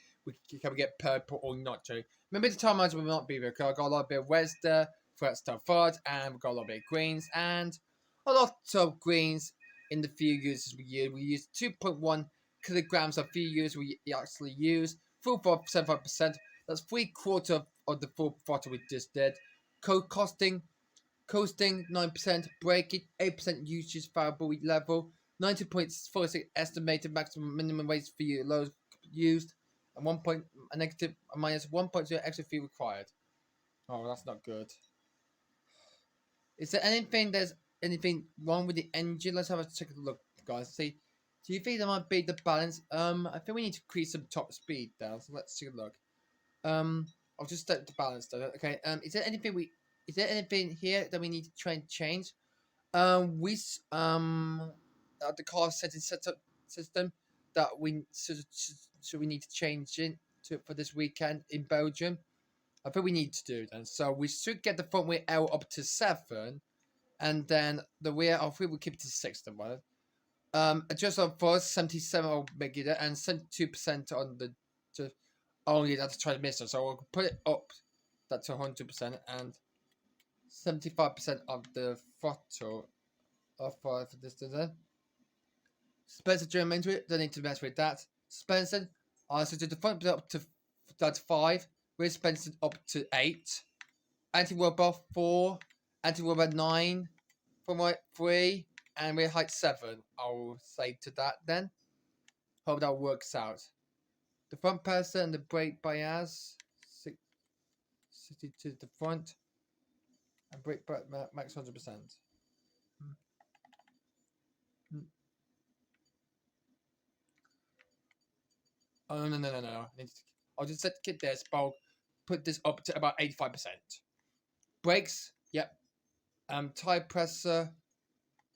can we get purple or not, Joe. Maybe the time management will not be there, because I got a lot of bit of reds there for that stuff forward, and we've got a lot of bit of greens, and a lot of greens in the few uses we use. We use 2.1 kilograms of few uses we actually use, full 75%. That's 3/4 of the full throttle we just did. Coasting 9%, braking 8% usage variable level, 90.46 estimated maximum minimum weight for you loads used, and a negative a minus 1.0 extra fuel required. Oh, that's not good. Is there anything wrong with the engine? Let's have a check a look, guys. See, do you think that might be the balance? I think we need to increase some top speed down. So let's take a look. I'll just set the balance though. Okay. Is there anything here that we need to try and change? The car setting setup system that we need to change it to for this weekend in Belgium. I think we need to do then. So we should get the front wheel L up to 7, and then the rear I think we'll keep it to 6 then. Right? Adjust on force 77 I'll make it and 72% on the only that's transmission. So I'll put it up that to 100% and 75% of the throttle for this design. Spencer German into it, don't need to mess with that. Spencer, so do the front up to that's 5, rear Spencer up to 8, anti-roll bar 4, anti-roll bar 9, front right 3, and rear height 7. I'll say to that then. Hope that works out. The front person and the brake bias 60 to the front, and brake max 100%. Oh no. I'll just set kit this, but I'll put this up to about 85%. Brakes, yep. Tire pressure,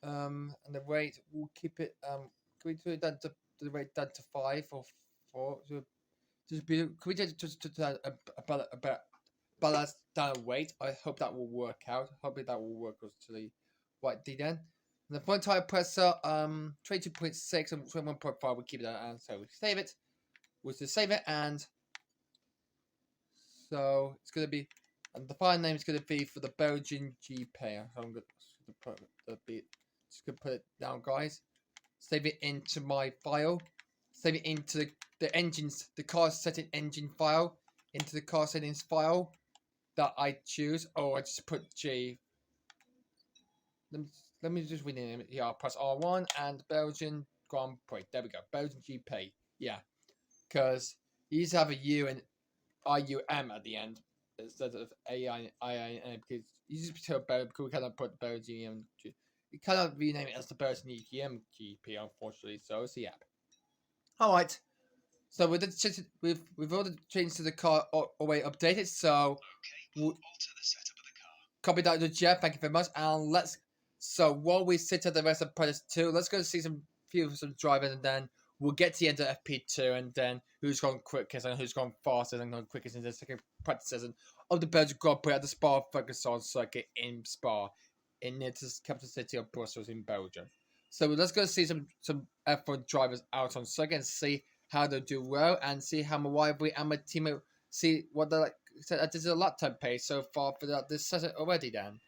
and the weight we'll keep it. Can we do it down to the weight down to 5 or 4? Can we do a ballast down weight? I hope that will work out. Hopefully that will work actually right then. And the front tire pressure, 22.6 and 21.5. We keep it and so we save it. We'll just save it, and so it's gonna be, and the file name is gonna be for the Belgian GP. I'm just gonna put it down, guys. Save it into my file. Save it into the car setting engine file, into the car settings file that I choose. Oh, I just put G. Let me just rename it. Yeah, I'll press R1 and Belgian Grand Prix. There we go. Belgian GP. Yeah. Because you used to have a U and IUM at the end instead of AIN, because you just tell because we cannot put Belgium. You cannot rename it as the Belgian EGM GP, unfortunately. So yeah. All right. So with all the changes to the car already updated. So we'll alter the setup of the car. Copy that to Jeff. Thank you very much. And let's. So while we sit at the rest of Predator 2, let's go see some driving, and then we'll get to the end of FP2, and then who's gone quickest and who's gone fastest and gone quickest in the second practice season of the Belgian Grand Prix at the Spa-Francorchamps circuit in Spa, in the capital city of Brussels in Belgium. So let's go see some F1 drivers out on circuit and see how they do well, and see how my rivalry and my teammate see what they're like. This is a lap time pace so far for this session already. Then,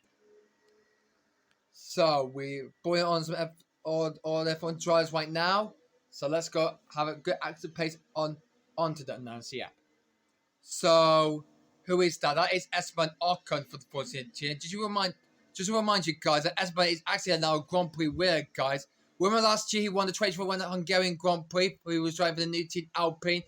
so we're going on some all F1 drives right now. So let's go have a good active pace onto that now. So yeah. So who is that? That is Esteban Ocon for the 14th year. Did you just to remind you guys that Esteban is actually now a Grand Prix winner, guys. Remember last year he won the 2021 Hungarian Grand Prix. He was driving the new team Alpine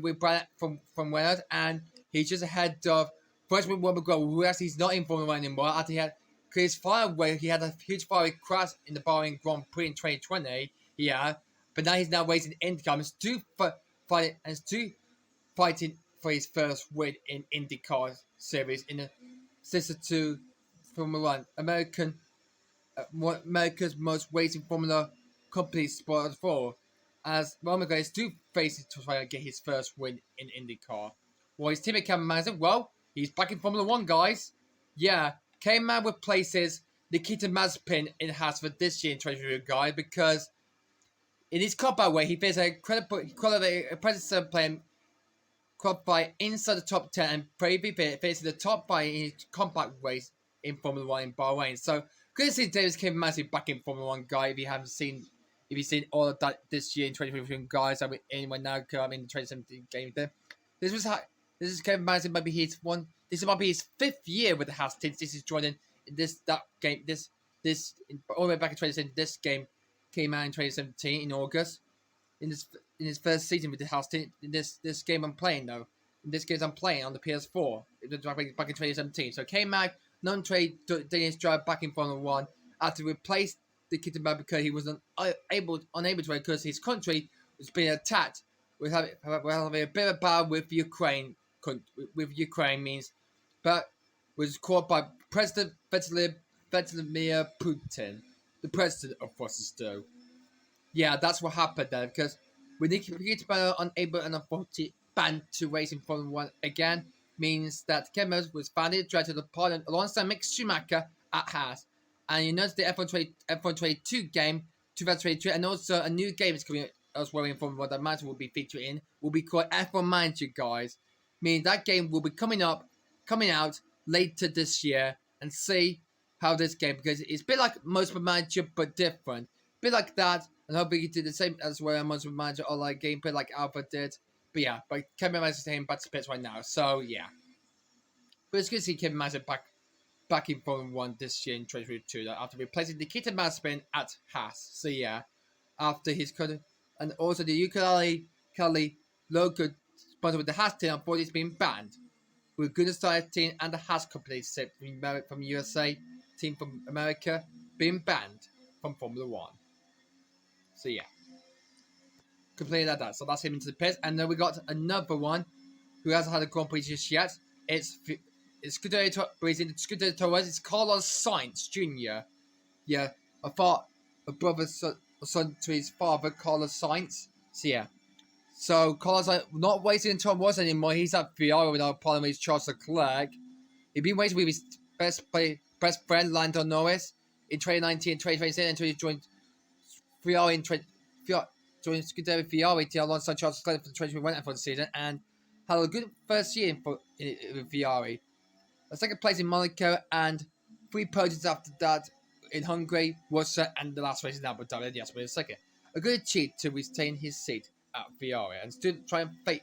with Brad from Reynolds, and he's just ahead of Frenchman Robert Grove, who actually is not in Formula 1 anymore after he had his fire where he had a huge fiery crash in the Bahrain Grand Prix in 2020. Yeah, but now he's racing IndyCar and still fighting for his first win in IndyCar series in the sister to Formula One, America's most racing Formula company Sport 4, as Roman is still facing to try to get his first win in IndyCar. Well, his teammate Cameron Magnussen, well, he's back in Formula 1, guys. Yeah, Cameron replaces Nikita Mazepin in Haas for this year in 2023, guys, because in his combat way, he faced a predecessor playing qualify inside the top 10 and bravely facing the top 5 in his compact race in Formula 1 in Bahrain. So, good to see Davis Cameron Massey back in Formula 1, guy. If you've seen all of that this year in 2023, guys, I mean, anyone now come in the 2017 game there. This is Kevin Massey, might be his one. This might be his 5th year with the Haas team. This is joining all the way back in 2017. This game came out in 2017 in August. In his first season with the Haas team, in this game I'm playing though. In this game I'm playing on the PS4. Back in 2017. So came out non-trade Danish driver back in Formula 1 after replace the kid because he was unable to race because his country was being attacked. We're having a bit of a battle with Ukraine. Means, but was caught by President Vladimir Putin, the president of Russia. Yeah, that's what happened then, because with Nikita unable and unfortunately banned to race in Formula 1 again, means that Kemmers was finally dragged to the podium alongside Mick Schumacher at Haas. And you notice the F1 22 game, 2022, and also a new game is coming as well in Formula 1 that Manager will be featured in, will be called F1 Manager, guys. Meaning that game will be coming out later this year, and see how this game, because it's a bit like Most Manager but different. A bit like that. And hopefully you do the same as well as Monster Manager Online gameplay like Alpha did. But yeah, but Kevin Manager is staying back to pits right now. So yeah. But it's good to see Kevin Manager back in Formula 1 this year in 2022 after replacing Nikita Mazepin at Haas. So yeah. After his and also the ukulele logo sponsored with the Haas team, unfortunately it's been banned. With Goodness Tire team and the Haas company from USA, team from America, being banned from Formula 1. So yeah, completely like that. So that's him into the pits, and then we got another one who hasn't had a Grand Prix just yet. It's Scuderia Torres. It's Carlos Sainz Jr. Yeah, a brother son to his father, Carlos Sainz. So yeah, so Carlos not waiting in Torres anymore. He's at Ferrari without problem with Charles Leclerc. He's been waiting with his best friend Lando Norris in 2019 and 2027 until he joined Ferrari joined Scuderia Ferrari alongside Charles Leclerc for the 2021 F1 season and had a good first year in Ferrari. A second place in Monaco and 3 podiums after that in Hungary, Russia, and the last race in Abu Dhabi. Yes, wait a second. A good achievement to retain his seat at Ferrari and still try and fight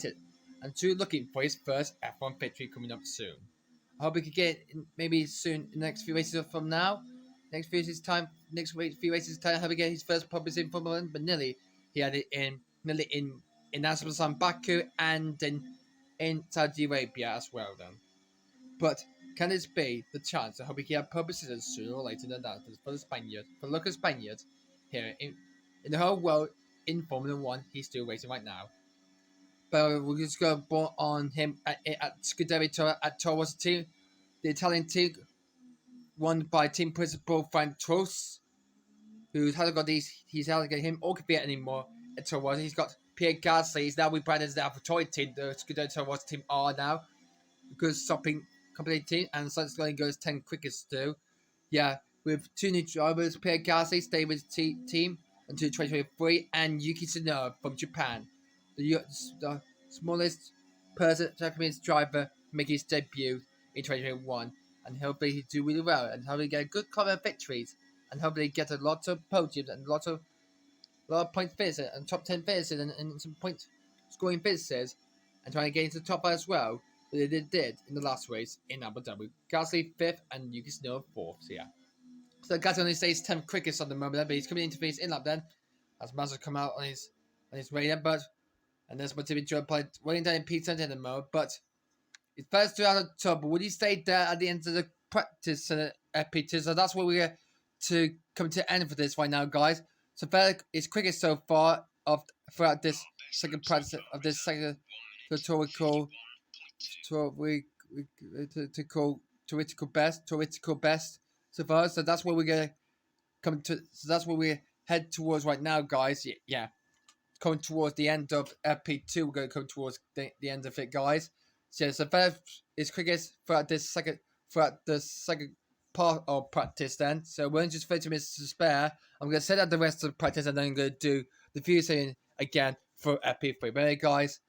it, and still looking for his first F1 victory coming up soon. I hope we could get it maybe soon in the next few races from now. Next few races time, I hope we get his first pole position in Formula 1, but nearly he had it in Azerbaijan, Baku, and in Saudi Arabia as well then. But can this be the chance? I hope we can have pole position sooner or later than that for the local Spaniard here in the whole world in Formula 1. He's still racing right now. But we're just going to on him at Scuderia at Torres team, the Italian team, won by team principal Frank Trost, who hasn't got he's hasn't got him or Kvyat anymore at Torres. He's got Pierre Gasly. He's now rebranded as the AlphaTauri team. The Scuderia Torres team are now because stopping company team, and so it's going to go as 10 quickest too. Yeah, with 2 new drivers, Pierre Gasly stayed with the team until 2023, and Yuki Tsunoda from Japan, the smallest Japanese driver, making his debut in 2021, and hopefully he do really well, and hopefully get a good couple of victories, and hopefully get a lot of podiums and a lot of point finishes and top 10 finishes and some point scoring finishes, and trying to get into the top 5 as well. they did in the last race in Abu Dhabi. Gasly 5th and Yuki Tsunoda 4th. So yeah. So Gasly only stays 10th quickest on the moment, but he's coming into his in lap then. As Mazda come out on his radar, but and there's what to be driven by running down in P10 in the moment, but his first 2 out of the top. Would he stay there at the end of the practice P2? So that's where we're to come to the end for this right now, guys. So Vettel is quickest so far throughout this second practice of this second theoretical best so far. So that's where we're gonna come to. So that's where we head towards right now, guys. Yeah, coming towards the end of FP2. We're going to come towards the end of it, guys. So Vettel is quickest throughout the second part of practice then. So we're only just 30 minutes to spare. I'm going to set out the rest of the practice and then I'm going to do the view saying again for FP3. But anyway, guys,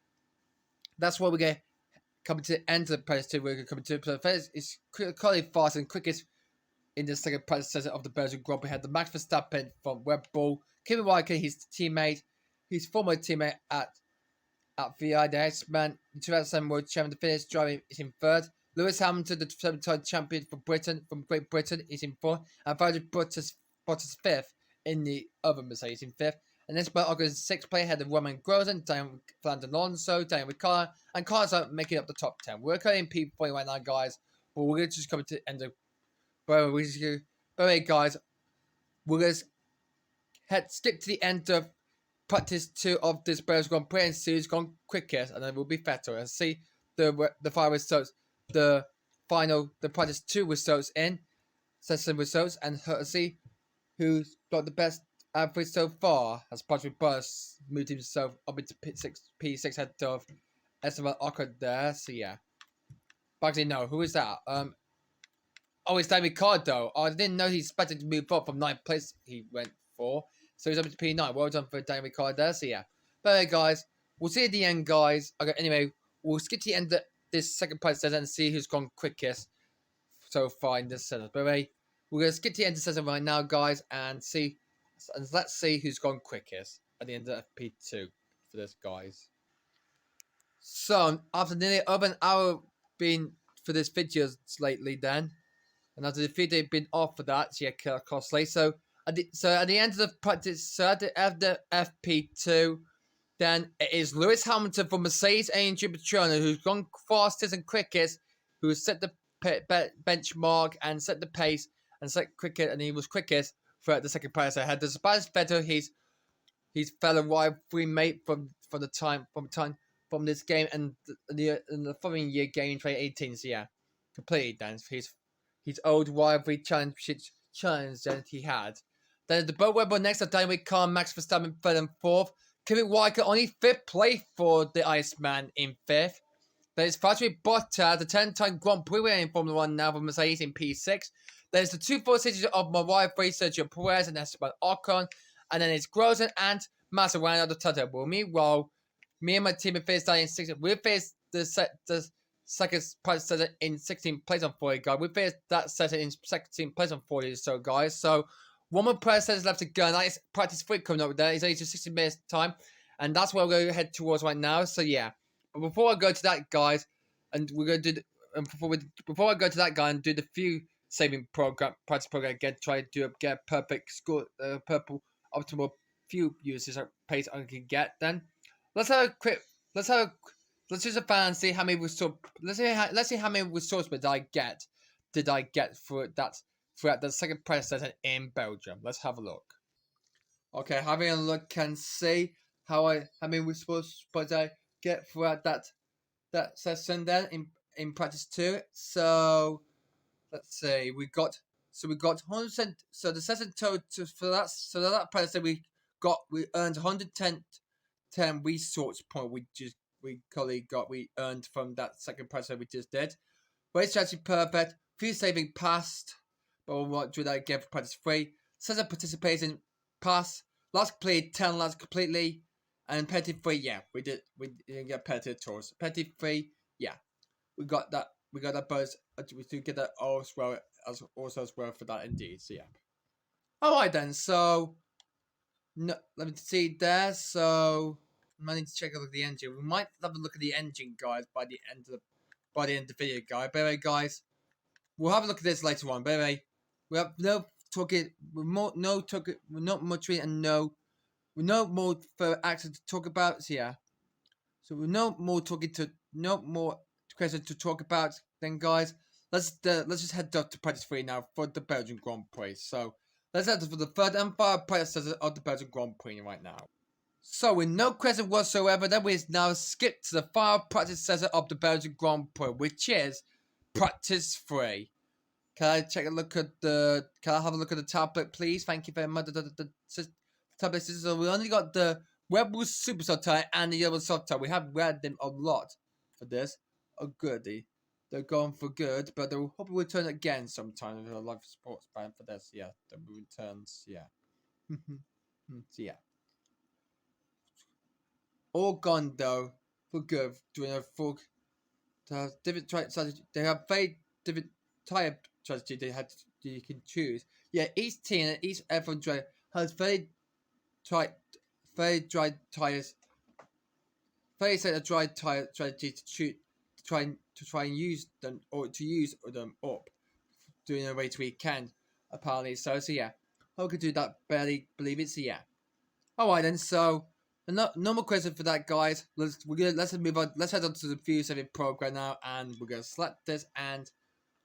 that's where we're going to come to the end of the practice too. We're going to come to the Vettel is clearly fast and quickest in the second practice session of the Belgian Grand Prix. We had the Max Verstappen from Red Bull, Kimi Räikkönen, his former teammate at VI, the Iceman, the 2007 World Champion, the Finnish driving is in 3rd. Lewis Hamilton, the 7-time champion from Great Britain, is in 4th. And Valtteri Bottas 5th in the other Mercedes in 5th. And this by August 6th play ahead of Roman Grosjean, Fernando Alonso, Daniel Ricciardo, and Carlos are making up the top 10. We're currently in P40 right now, guys, but we're going to just come to the end of. But anyway, guys, we're going to skip to the end of practice 2 of this Belgian Grand Prix and see who's gone quickest, and then we'll be better and see the final results, the practice 2 results session results, and see who's got the best average so far. As Patrick Butts moved himself up into P6 head of Esteban Ocon there. So yeah, but actually no, who is that? Oh, it's Daniel Ricciardo. Oh, I didn't know he's expected to move up from 9th place he went for. So he's up to P9. Well done for Daniel Ricciardo there. So yeah. But anyway, guys, we'll see at the end, guys. Okay, anyway, we'll skip to the end of this second part session and see who's gone quickest so far in this session. But anyway, we're going to skip to the end of the session right now, guys, and let's see who's gone quickest at the end of P2 for this, guys. So, after nearly over an hour being for this video lately then, and after the video been off for that, so yeah, costly. So at the end of the practice, so at the FP2, then it is Lewis Hamilton from Mercedes AMG Petronas who's gone fastest and quickest, who has set the benchmark and set the pace and set quickest, and he was quickest throughout the second practice. I had the Sebastian Vettel, his fellow rivalry mate from this game and the following year game in 2018. So yeah, completely then his old rivalry challenge that he had. Then the Bo Weber next to Daniel Ricciardo, Max Verstappen 3rd and 4th. Kimi Räikkönen only 5th place for the Iceman in 5th. Then it's Valtteri Bottas, the 10-time Grand Prix winner in Formula 1 now for Mercedes in P6. There's the 2 forces of Mariah Free, Sergio Perez and Esteban Ocon. And then it's Grosjean and Massa round out the total. Well, meanwhile, me and my team have faced that in 6th. We faced the second price set in 16th place on 40, guys. We faced that set in 16th place on 40, so guys. So one more price set is left to go, and that is practice 3 coming up with that. It's only just 60 minutes time, and that's where we're going to head towards right now. So yeah, but before I go to that, guys, and we're going to do before I go to that guy and do the few saving practice program again, try to get a perfect score, purple optimal few uses pace I can get. Then let's just and see how many let's see how many resources did I get for that throughout the second press session in Belgium. Let's have a look. Okay, having a look can see how many resources did I get throughout that session then in practice 2. So let's see, we got 100%. So the session total for that practice that we earned 110 resource point. We earned from that second practice that we just did. Race strategy perfect. Few saving passed, but we'll not do that again for practice 3. Session participation pass. Last completed 10 laps completely, and penalty 3. Yeah, we didn't get penalty at all. So penalty 3. Yeah, we got that. We got that bonus. We do get that as well for that indeed. So yeah. All right then. So no, let me see there. So I need to check a look at the engine. We might have a look at the engine, guys, by the end of by the end of the video, guys. By the way, guys, we'll have a look at this later on. By the way, we have no talking, no talking, not much and no more for actors to talk about. So yeah, so we're no more questions to talk about. Then, guys, let's just head up to practice 3 now for the Belgian Grand Prix. So let's head for the third and final predecessor of the Belgian Grand Prix right now. So, with no question whatsoever, then we now skip to the final practice session of the Belgian Grand Prix, which is practice 3. Can I take a look at the? Can I have a look at the tablet, please? Thank you very much. The tablet system. So we only got the Red Bull Super Subtitle and the Yellow Subtitle. We have read them a lot for this. A goodie. They're going for good, but they'll hopefully return again sometime with a live sports band for this. Yeah, the returns. Yeah. So yeah. All gone though for good. Doing a full. Different strategy. They have very different type strategy. You can choose. Yeah, each team and each F1 driver has very dry tires. Very set a dry tire strategy to try and use them or to use them up during a race weekend. Apparently, so yeah, how could do that? Barely believe it. So yeah. Alright then, so no more question for that, guys. Let's move on. Let's head on to the Fuse 7 program now, and we're gonna select this. And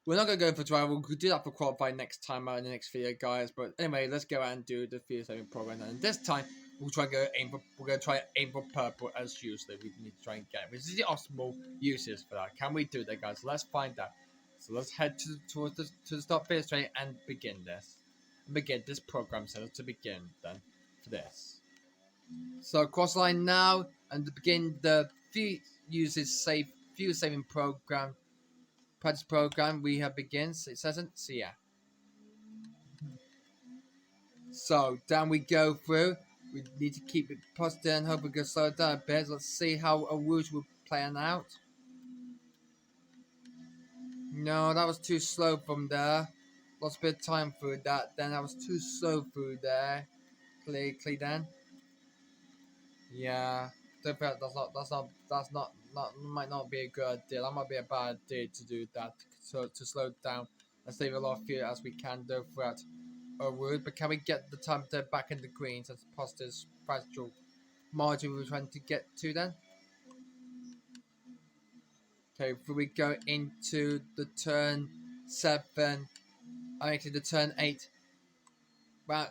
we're not gonna go for driver. We could do that for qualifying next time out in the next video, guys. But anyway, let's go out and do the Fuse 7 program. And this time we're gonna try aim for purple as usual. We need to try and get it. Which is the optimal uses for that. Can we do that, guys? Let's find out. So let's head towards the start finish straight and begin this. Begin this program. So to begin then for this. So cross line now and begin the few saving program practice program we have begins. It says so yeah. So down we go through. We need to keep it positive and hope we can slow it down a bit. Let's see how a Rouge will play out. No, that was too slow from there. Lost a bit of time through that. Then that was too slow through there. Clear then. Yeah, that's not might not be a good idea. That might be a bad idea to do that. So to slow down and save a lot of fuel as we can do throughout a route. But can we get the time to back in the greens as positive fragile margin we were trying to get to then? Okay, before we go into the turn 7, actually the turn 8, right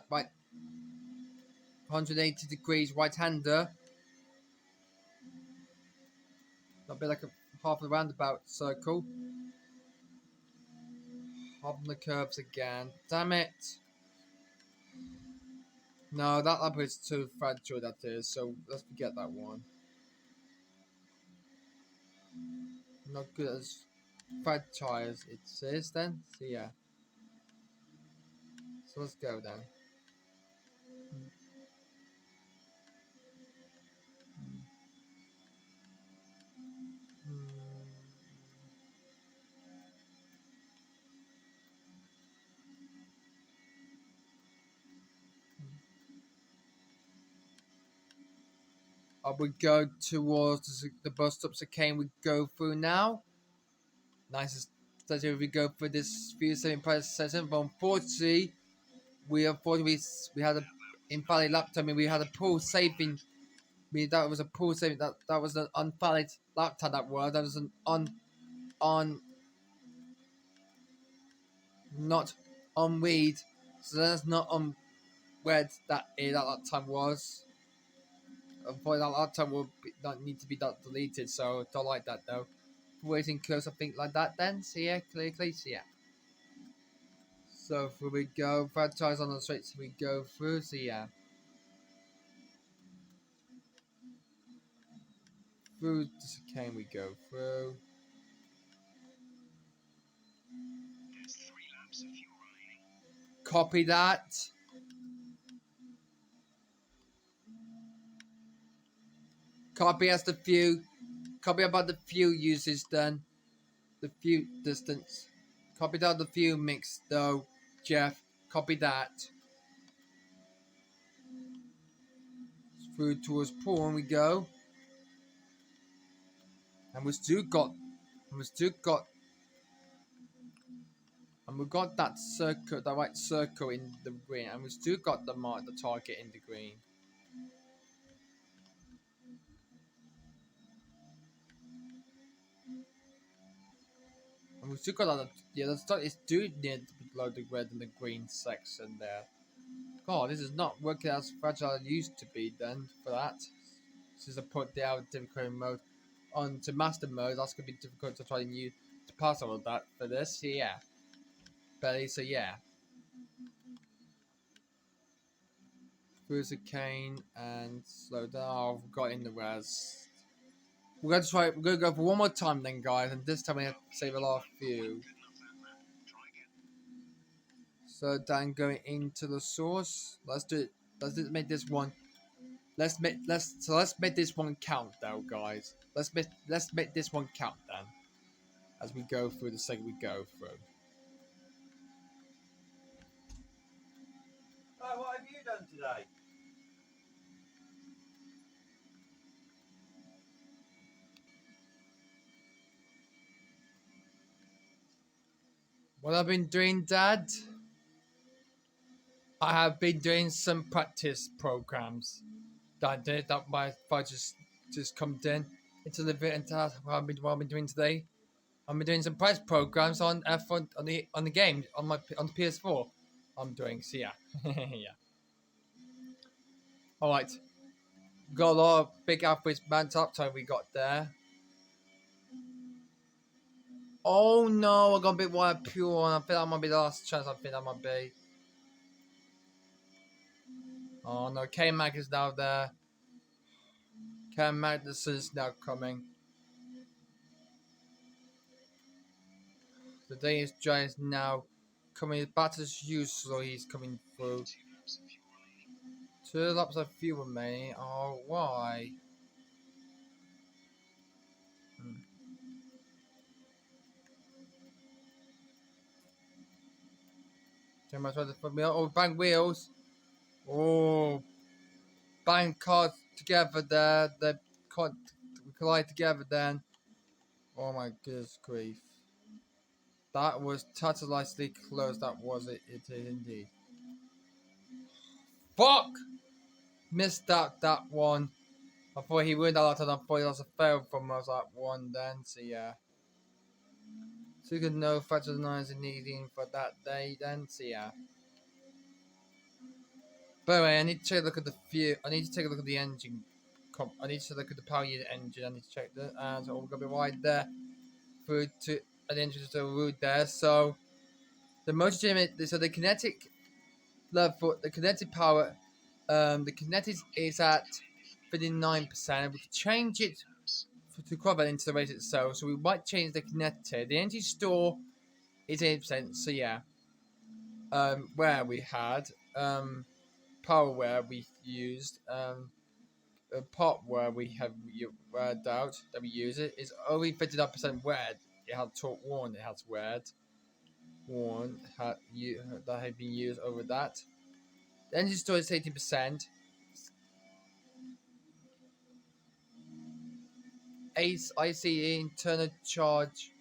180 degrees right-hander. That'll be like a half a roundabout circle. Half the curves again. Damn it. No, that lap is too fragile, that is, so let's forget that one. Not good as fragile as it is then. So yeah. So let's go then. We go towards the bus stops again. We go through now. Nicest especially if we go for this few second price session. But unfortunately, we had a invalid lap time. We had a pool saving. That was a pool saving. That was an unvalid lap time. That was an not on read. So that's not on where that time was. Unfortunately, that lap time will not need to be deleted. So don't like that though. Waiting curve, something like that then. So yeah, clearly, so yeah. So here we go, franchise on the streets we go through, so yeah. Through the chicane we go through. Copy that. Copy as the few. Copy about the few uses then. The few distance. Copy down the few mix though, Jeff. Copy that. Through towards Paul we go. And we still got And we still got, and we got that circle, that white circle in the green, and we still got the mark, the target in the green. And we still got that, yeah, the start is still near below the red and the green section there. God, this is not working as fragile as it used to be then for that. Since I put the out difficult mode onto master mode, that's gonna be difficult to try and use to pass all of that for this, yeah. But so yeah. Bruce a cane and slow down. Oh, I've got in the res. We're gonna try. We're gonna go for one more time then, guys, and this time we have to save a lot of fuel. So then going into the source. Let's do it. Make this one. Let's make this one count though, guys. Let's make this one count then, as we go through the segment we go through. Oh, what have you done today? What I've been doing, Dad? I have been doing some practice programs that I did that my father just come in into the bit and that's what I've been doing today. I've been doing some practice programs on F1 on the game on the PS4. I'm doing so yeah. Yeah. Alright. Got a lot of big average man top time we got there. Oh no, I got a bit wide pure and I think that might be the last chance I think that might be. Oh no, K Mag is now there. K Magnus is now coming. The Danish giant is now coming back to his use, so he's coming through. 2 laps of fuel remaining. Oh, why? Too much weather for me. Oh, bang wheels. Oh, bang cars together there. They collide together then. Oh my goodness grief. That was tantalizingly close. That was it. It is indeed. Fuck! Missed that one. I thought he would that and I thought he was a fail from us that one then. So yeah. So you can know fraternizing needing for that day then. So yeah. By the way, I need to take a look at the fuel. I need to take a look at the engine. I need to look at the power unit engine. I need to check that. And so we're gonna be wide there through to an entrance to the route there. So the motor generator. So the kinetic level, the kinetic power, the kinetic is at 59%. We can change it to cover into the race itself. So we might change the kinetic. The energy store is 80%. So yeah. Where we had power where we used a pot where we have doubt that we use it is only 59% word. It had taught one. It has word one that had been used over that. The energy store is 80%. Ace ICE internal charge,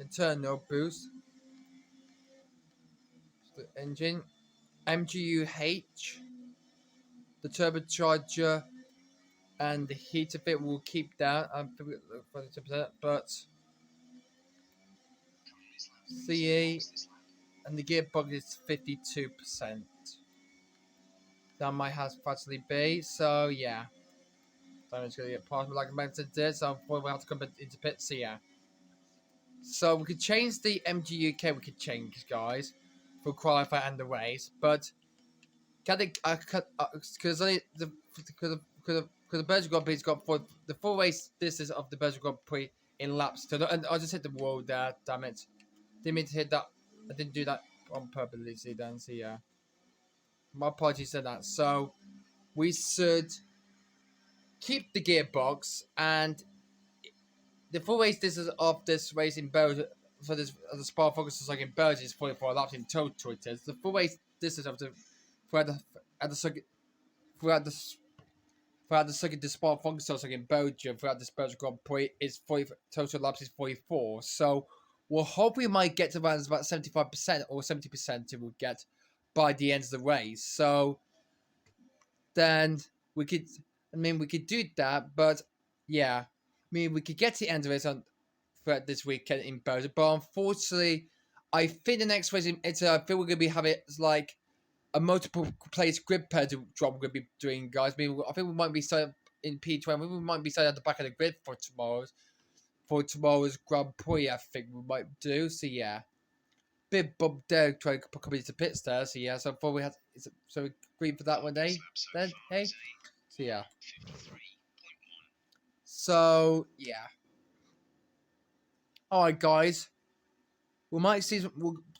internal boost. The engine, MGUH, the turbocharger, and the heat of it will keep down. I'm 40%, but CE and the gearbox is 52%. That might have factually be, so yeah. Damage gonna get past me like I mentioned did, so we'll have to come into pit, so yeah. So we could change the MGUK, we could change, guys, for qualify and the race, but can they, because the Belgian Grand Prix got for the full race distance of the Belgian Grand Prix in laps. And I just hit the wall there, damn it. Didn't mean to hit that. I didn't do that on purpose, then, so yeah. My apologies for that. So we should keep the gearbox and the full race distance of this race in Belgium for this the Spa Focus is like in Belgium is 44 laps in total. It is the full race distance of the throughout the throughout the second, the Spa Francorchamps in Belgium throughout this Belgian Grand Prix is 40, total laps is 44. So we'll hope we might get to around about 75% or 70% it will get by the end of the race. So then we could, we could do that, but yeah, we could get to the end of it on throughout this weekend in Belgium, but unfortunately, I think the next race in Italy, I think we're gonna be having like a multiple place grid pair drop. We're gonna be doing, guys. I think we might be starting in P20. We might be starting at the back of the grid for tomorrow's Grand Prix. I think we might do. So yeah, big Bob there trying to come into pits there. So yeah, so before we had, so we agreed for that one day. Then hey, so yeah. So yeah. All right, guys. We might see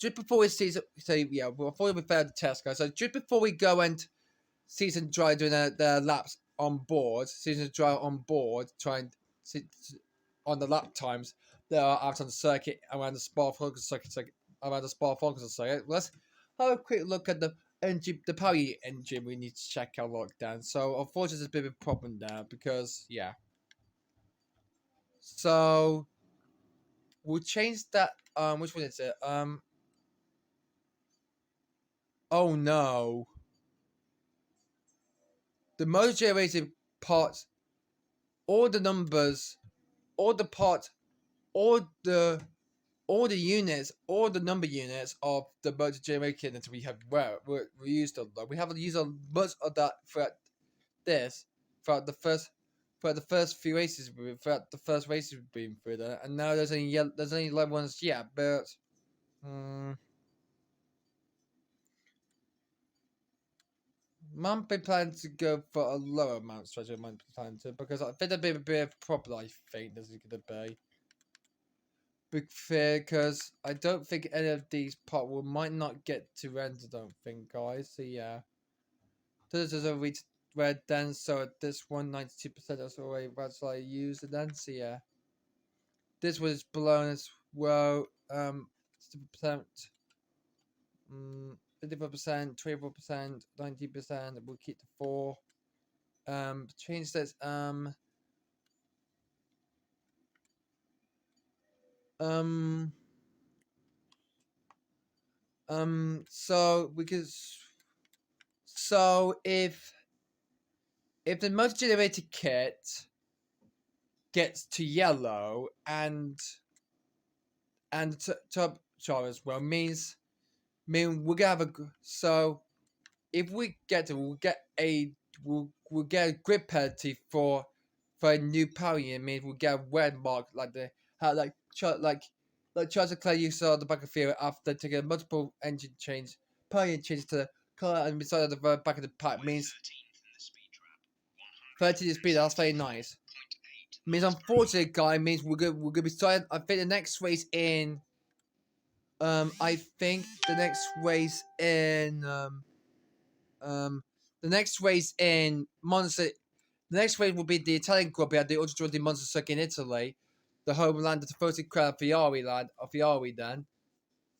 just before we see. So yeah, before we fail the test, guys. So just before we go and season dry doing their laps on board, season dry on board, trying to, on the lap times that are out on the circuit around the Spa Francorchamps circuit, around the Spa Francorchamps circuit. Let's have a quick look at the engine, the power engine. We need to check our lockdown. So unfortunately, there's a bit of a problem there because yeah. So we'll change that. Which one is it? Oh no. The motor generated parts, all the numbers, all the parts, all the units, all the number units of the motor generator that we have we used a lot. We haven't used a much of that throughout this, throughout the first few races, throughout the first races we've been through there, and now there's only 11 ones yet, but might be planning to go for a lower amount strategy. Might be planning to, because I think there'll be a bit of a problem. I think this is going to be because I don't think any of these parts we might not get to rent. I don't think, guys. So yeah, this is a red then. So this one 92% that's already that's I used it then. So yeah, this was blown as well. 50%. 54%, 24%, 19%. We'll keep the 4. Change this. So because if the motor generator kit gets to yellow and top char as well means we're gonna have so if we get to we'll get a grid penalty for a new power unit. Means we'll get a red mark like the how like Charles Leclerc you saw the back of the field after taking multiple engine change power unit changes to the colour and beside the back of the pack means 30 speed. That's very nice. Means unfortunately, guy, means we're gonna be starting. I think the next race in I think the next race in the next race in Monza. The next race will be the Italian Grand Prix at the Ultra di Monza circuit in Italy, the homeland of the 30 crown Ferrari then.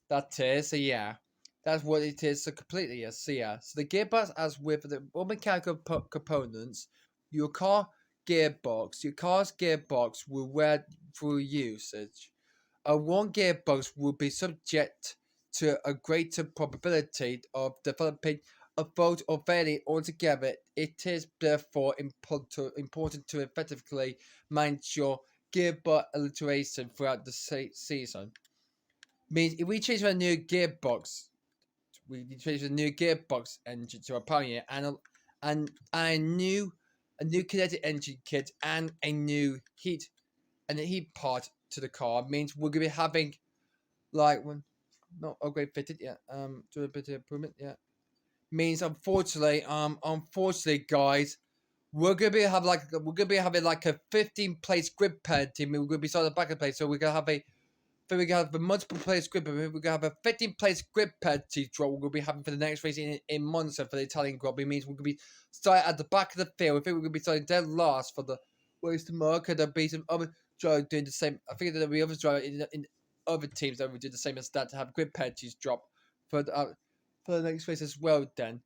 That is, so yeah. That's what it is, so completely, yes. So yeah. So the gearbox, as with the all mechanical components, your car's gearbox will wear through usage. A one gearbox will be subject to a greater probability of developing a fault or failing altogether. It is therefore important to effectively manage your gearbox iteration throughout the season. Means if we change a new gearbox, we change a new gearbox engine to a power unit and a new kinetic engine kit and a new heat part to the car means we're gonna be having like one not upgrade fitted yet. Do a bit of improvement yet. Means unfortunately, guys, we're gonna be having like a 15 place grid pad team. We're gonna be starting the back of place, so we're gonna have a multiple place grid. We're gonna have a 15 place grid pad team draw. We're gonna be having for the next race in Monza for the Italian Grand Prix. Means we're gonna be starting at the back of the field. I think we're gonna be starting dead last for the race tomorrow. Could there be some other driver doing the same? I think there'll be other driver in other teams that will do the same as that to have grid penalties drop for the next race as well. Then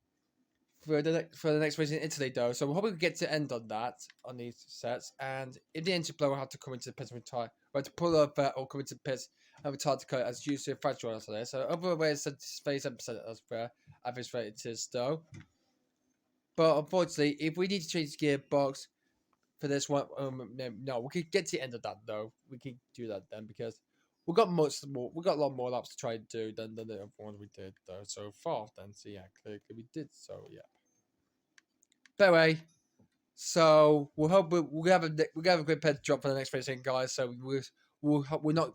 for the next race in Italy though. So we'll probably get to end on that on these sets. And if the engine blower had to come into the pits and retire, or to pull up or come into the pits and retire to cut as used to a fracture on there. So otherwise, 37% as fair average rate it is though. But unfortunately, if we need to change the gearbox for this one, no, we could get to the end of that though. We could do that then because we got much more. We got a lot more laps to try and do than the other ones we did though so far. Then so yeah, clearly we did so yeah. But anyway, so we'll hope we'll have a great pet drop for the next racing, guys. So we're not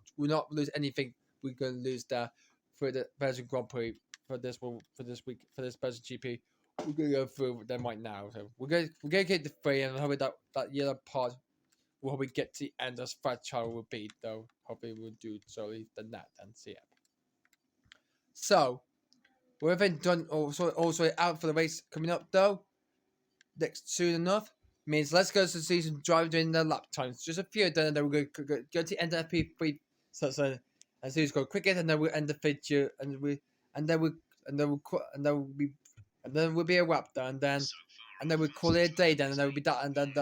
lose anything. We're gonna lose there for the Belgian Grand Prix for this week for this Belgian GP. We're gonna go through them right now. So we're gonna get the free and hopefully that yellow part will hopefully get to the end as Fragile will be though. Hopefully we'll do so than that and see it. So we're then done also out for the race coming up though. Next soon enough means let's go to the season driving during the lap times. Just a few of them, and then we're going to go to the end of P3. So as soon as go quicker, and then we'll end the video, and then we'll be a wrap there, and then we'll call it a day. Then and then we'll be that, and then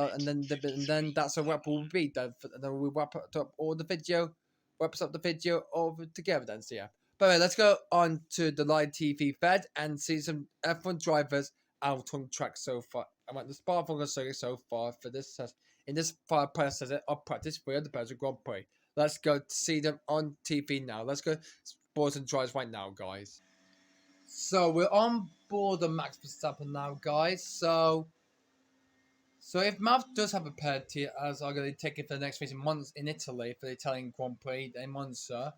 that's a wrap will be done. And then we'll wrap up all the video, wraps up the video all together. Then so yeah. But anyway, let's go on to the live TV fed and see some F1 drivers out on track so far. I went the Spa circuit so far for this in this far process of practice for the Belgian Grand Prix. Let's go see them on TV now. Let's go sports and drives right now, guys. So we're on board the Max Verstappen now, guys. So if Max does have a penalty, as I'm going to take it for the next race in Italy for the Italian Grand Prix in Monza,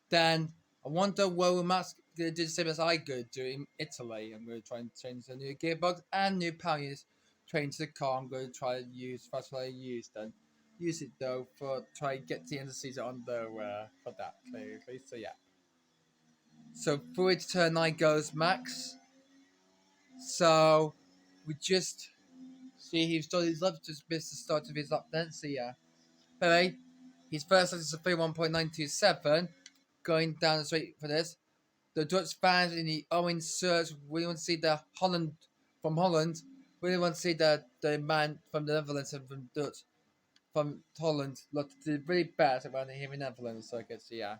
then I wonder what Matt's going to do the same as I could do in Italy. I'm going to try and change the new gearbox and new power units. Change the car. I'm going to try and use that's what I used then. Use it though for try and get to the end of the season on the for that clearly. So yeah. So through to turn 9 goes Max. So we just see he's done his lap, just missed the start of his lap then. So yeah. But anyway, his first is a 31.927. Going down the straight for this. The Dutch fans in the orange shirts really want to see the Holland from Holland. Really want to see the man from the Netherlands and from Holland look really bad around here in the Netherlands. So I guess yeah.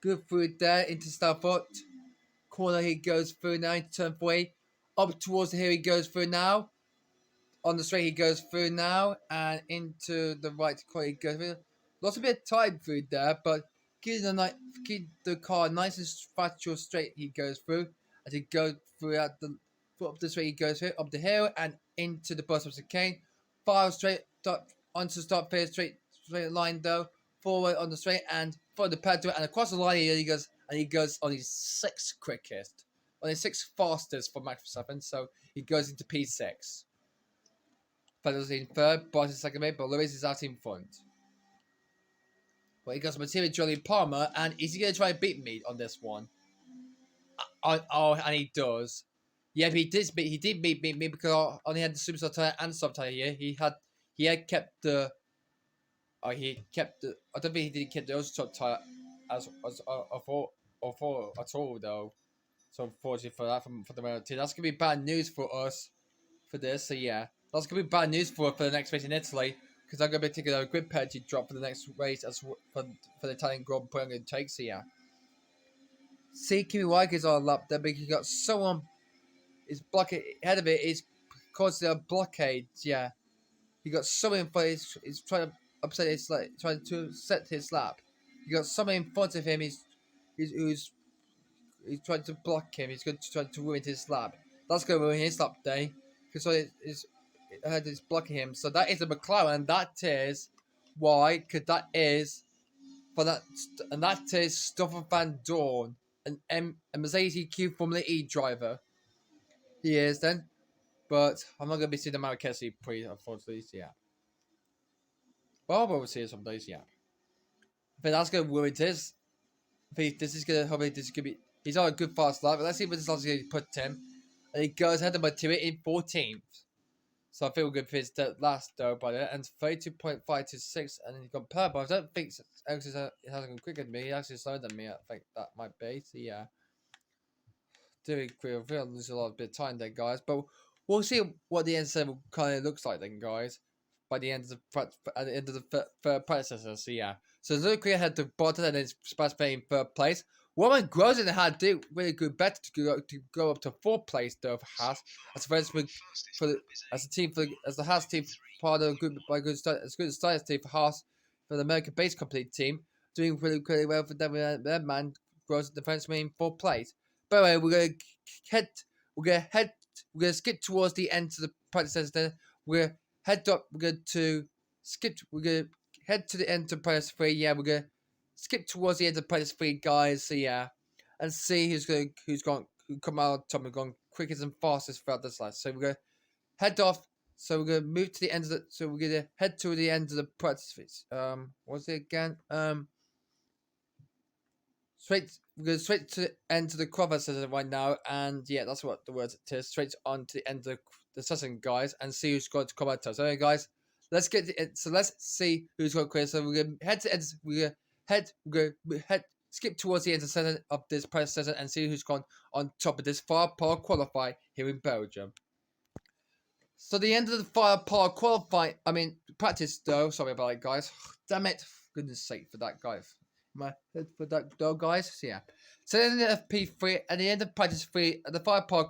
Good through there into Stafford. Corner he goes through now into turn 3. Up towards here he goes through now. On the straight he goes through now and into the right corner he goes through. Lots a bit of time through there, but keep the car nice and factual straight he goes through as he goes throughout up the straight he goes through up the hill and into the bus of the cane. Fire straight onto the start fair straight line though. Forward on the straight and for the pedal and across the line he goes on his 6th quickest. On his 6th fastest for Max Verstappen, so he goes into P6. Vettel's in 3rd, Bottas in 2nd mate, but Lewis is out in front. But he got some material Jolly Palmer, and is he going to try and beat me on this one? And he does. Yeah, he did beat me because I only had the Superstar tire and sub tire here. He had kept the. He kept the. I don't think he didn't keep the other top tire as for at all though. So unfortunately for that, for the Melody, that's gonna be bad news for us for this. So yeah, that's gonna be bad news for the next race in Italy. Because I'm going to be taking a grid penalty drop for the next race as for the Italian Grand Prix I'm going to take. So yeah. See, Kimi Raikkonen's on a lap there, but he got someone is blocking ahead of it. Is causing a blockade. Yeah, he got someone in front. He's trying to upset his trying to set his lap. He got someone in front of him. He's trying to block him. He's going to try to ruin his lap. That's going to ruin his lap day because it's blocking him. So that is a McLaren. That is why, because that is for that, and that is Stoffel van Dorn, a Mercedes EQ Formula E driver. He is then, but I'm not going to be seeing the Marquez Prix, unfortunately. So yeah, well, we'll see it some days. Yeah, but that's going to ruin this. This is going to be. He's on a good fast lap, but let's see what this is going to put him. And he goes ahead of Mattia in 14th. So I feel good for his last though by it. And 32.526 and he got purple. I don't think Alex hasn't gone quicker than me. He actually slower than me. I think that might be. So yeah. doing quick. I feel I'm losing a lot of bit of time there, guys. But we'll see what the end seven kind of looks like then, guys. By the end of the third predecessor, so yeah. So Luke had the bottom and it's participating in third place. Roman Grozen had to do really good bet to go up to fourth place though for Haas as as a team as the Haas team part of a good by good start as good as Steins team for Haas for the American based complete team doing really well for them. Their man Grozen defenseman in fourth place. But anyway, head we're gonna skip towards the end to the predecessor. We're head up. We're going to skip. We're gonna head to the end of Predator 3. Yeah, we're gonna skip towards the end of Predator 3, guys. So yeah, and see who come out top and gone quickest and fastest throughout this last. So we're gonna head off. So we're gonna move to the end of the. So we're gonna head to the end of the Predator. What's it again? We're going straight to the end of the crossover session right now, and yeah, that's what the words it is. Straight on to the end of the session, guys, and see who's going to come out. So, anyway, guys, let's get to it. So let's see who's going to quit. So we're going to head to end. We're going to head skip towards the end of the session of this press session and see who's gone on top of this fire power qualify here in Belgium. So the end of the fire power qualify. I mean practice though. Sorry about it, guys. Damn it! Goodness sake for that, guys. My head for that though, guys. So yeah. So then the FP3 at the end of practice 3, the fire power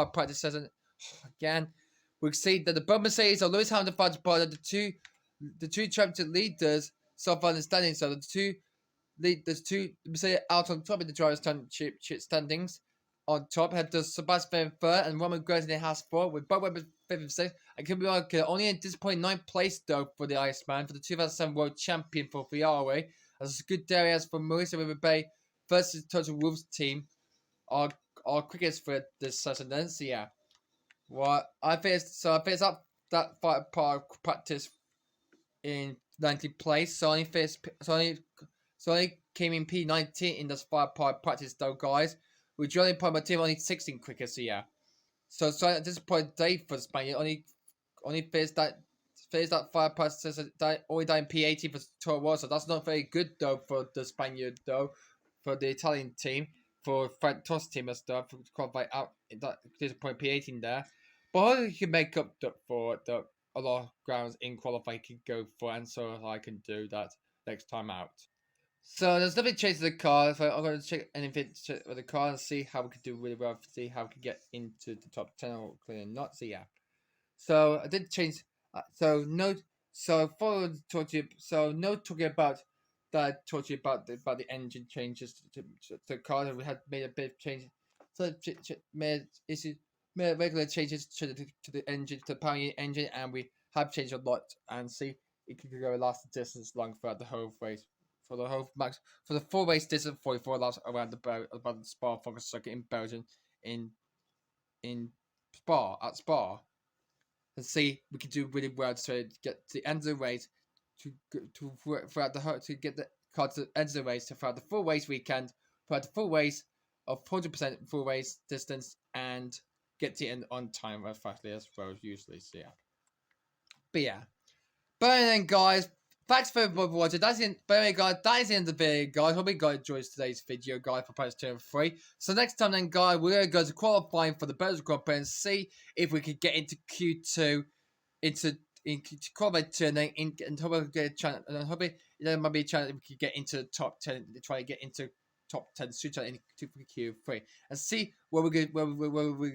practice session again. We see that the Bud Mercedes or Lewis Hamilton fights part of the two championship leaders self-understanding. So there's two Mercedes out on top of the drivers' championship standings. On top, had the Sebastian third and Roman Grosjean has fourth, with both Weber fifth and sixth. And could be only in disappointing ninth place though for the Iceman for the 2007 World Champion for Ferrari. As good areas for Marissa River Bay versus Total Wolves team are quickest for this session then. So yeah. Well I faced up that part practice in 90th place. So only came in P19 in this fire part practice though, guys. With only point my team only 16 quickest, so yeah. So at this point day for Spain only faced that fire practice only died in P18 for Toro, so that's not very good though for the Spaniard though, for the Italian team, for Frank Toss team and stuff, to qualify out in that point P18 there. But hopefully he can make up for a lot of grounds in qualifying can go for, and so I can do that next time out. So there's nothing changed to the car. So I'm going to check anything with the car and see how we can do really well. See how we can get into the top 10 or clear not. So yeah. So I did change. So no. So for talk to you. So no talking about that. Talk to you about the engine changes to the car. We had made a bit of change. So made regular changes to the engine, to the power unit engine, and we have changed a lot. And see, it could go a last distance long throughout the whole race. For the full race distance, 44 laps around about the Spa focus circuit in Belgium, in Spa, and see we can do really well to get to the end of the race throughout the whole, to get the car to the end of the race, to throughout the full race weekend, throughout the full race of 100% full race distance, and get to the end on time as fastly as well as usually. So yeah, but yeah, but then guys. Thanks for watching. That is the end of the video, guys. Hope you guys enjoyed today's video, guys, for Press 2 and 3. So next time then, guys, we're going to go to qualifying for the Belgian Grand Prix and see if we can get into Q2, into qualify 2, and then and hope we get a chance, and hope there might be a chance that we could get into the top 10, to try to get into top 10 suits into Q3, and see where we're going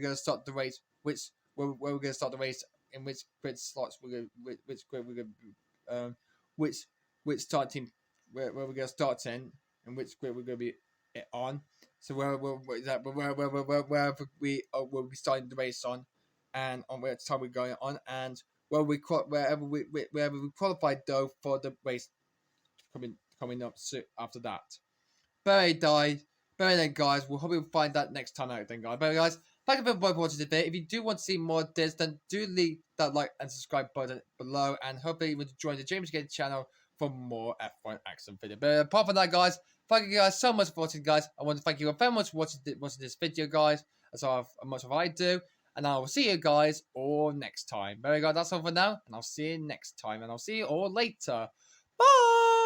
to start the race, where we're going to start the race, in which grid slots which grid we're going to which start team where we're gonna start in, and which grid we're gonna be on. So where we will be starting the race on, and on which time we're going on, and wherever we qualified though for the race coming up soon after that. But then guys, we'll hopefully find that next time out then, guys. But guys, thank you for watching the video. If you do want to see more of this, then do leave that like and subscribe button below, and hopefully you will join the James Gate channel for more F1 action video. But apart from that, guys, thank you guys so much for watching, guys. I want to thank you very much for watching this video, guys, as much as I do. And I will see you guys all next time. But guys, that's all for now, and I'll see you next time, and I'll see you all later. Bye!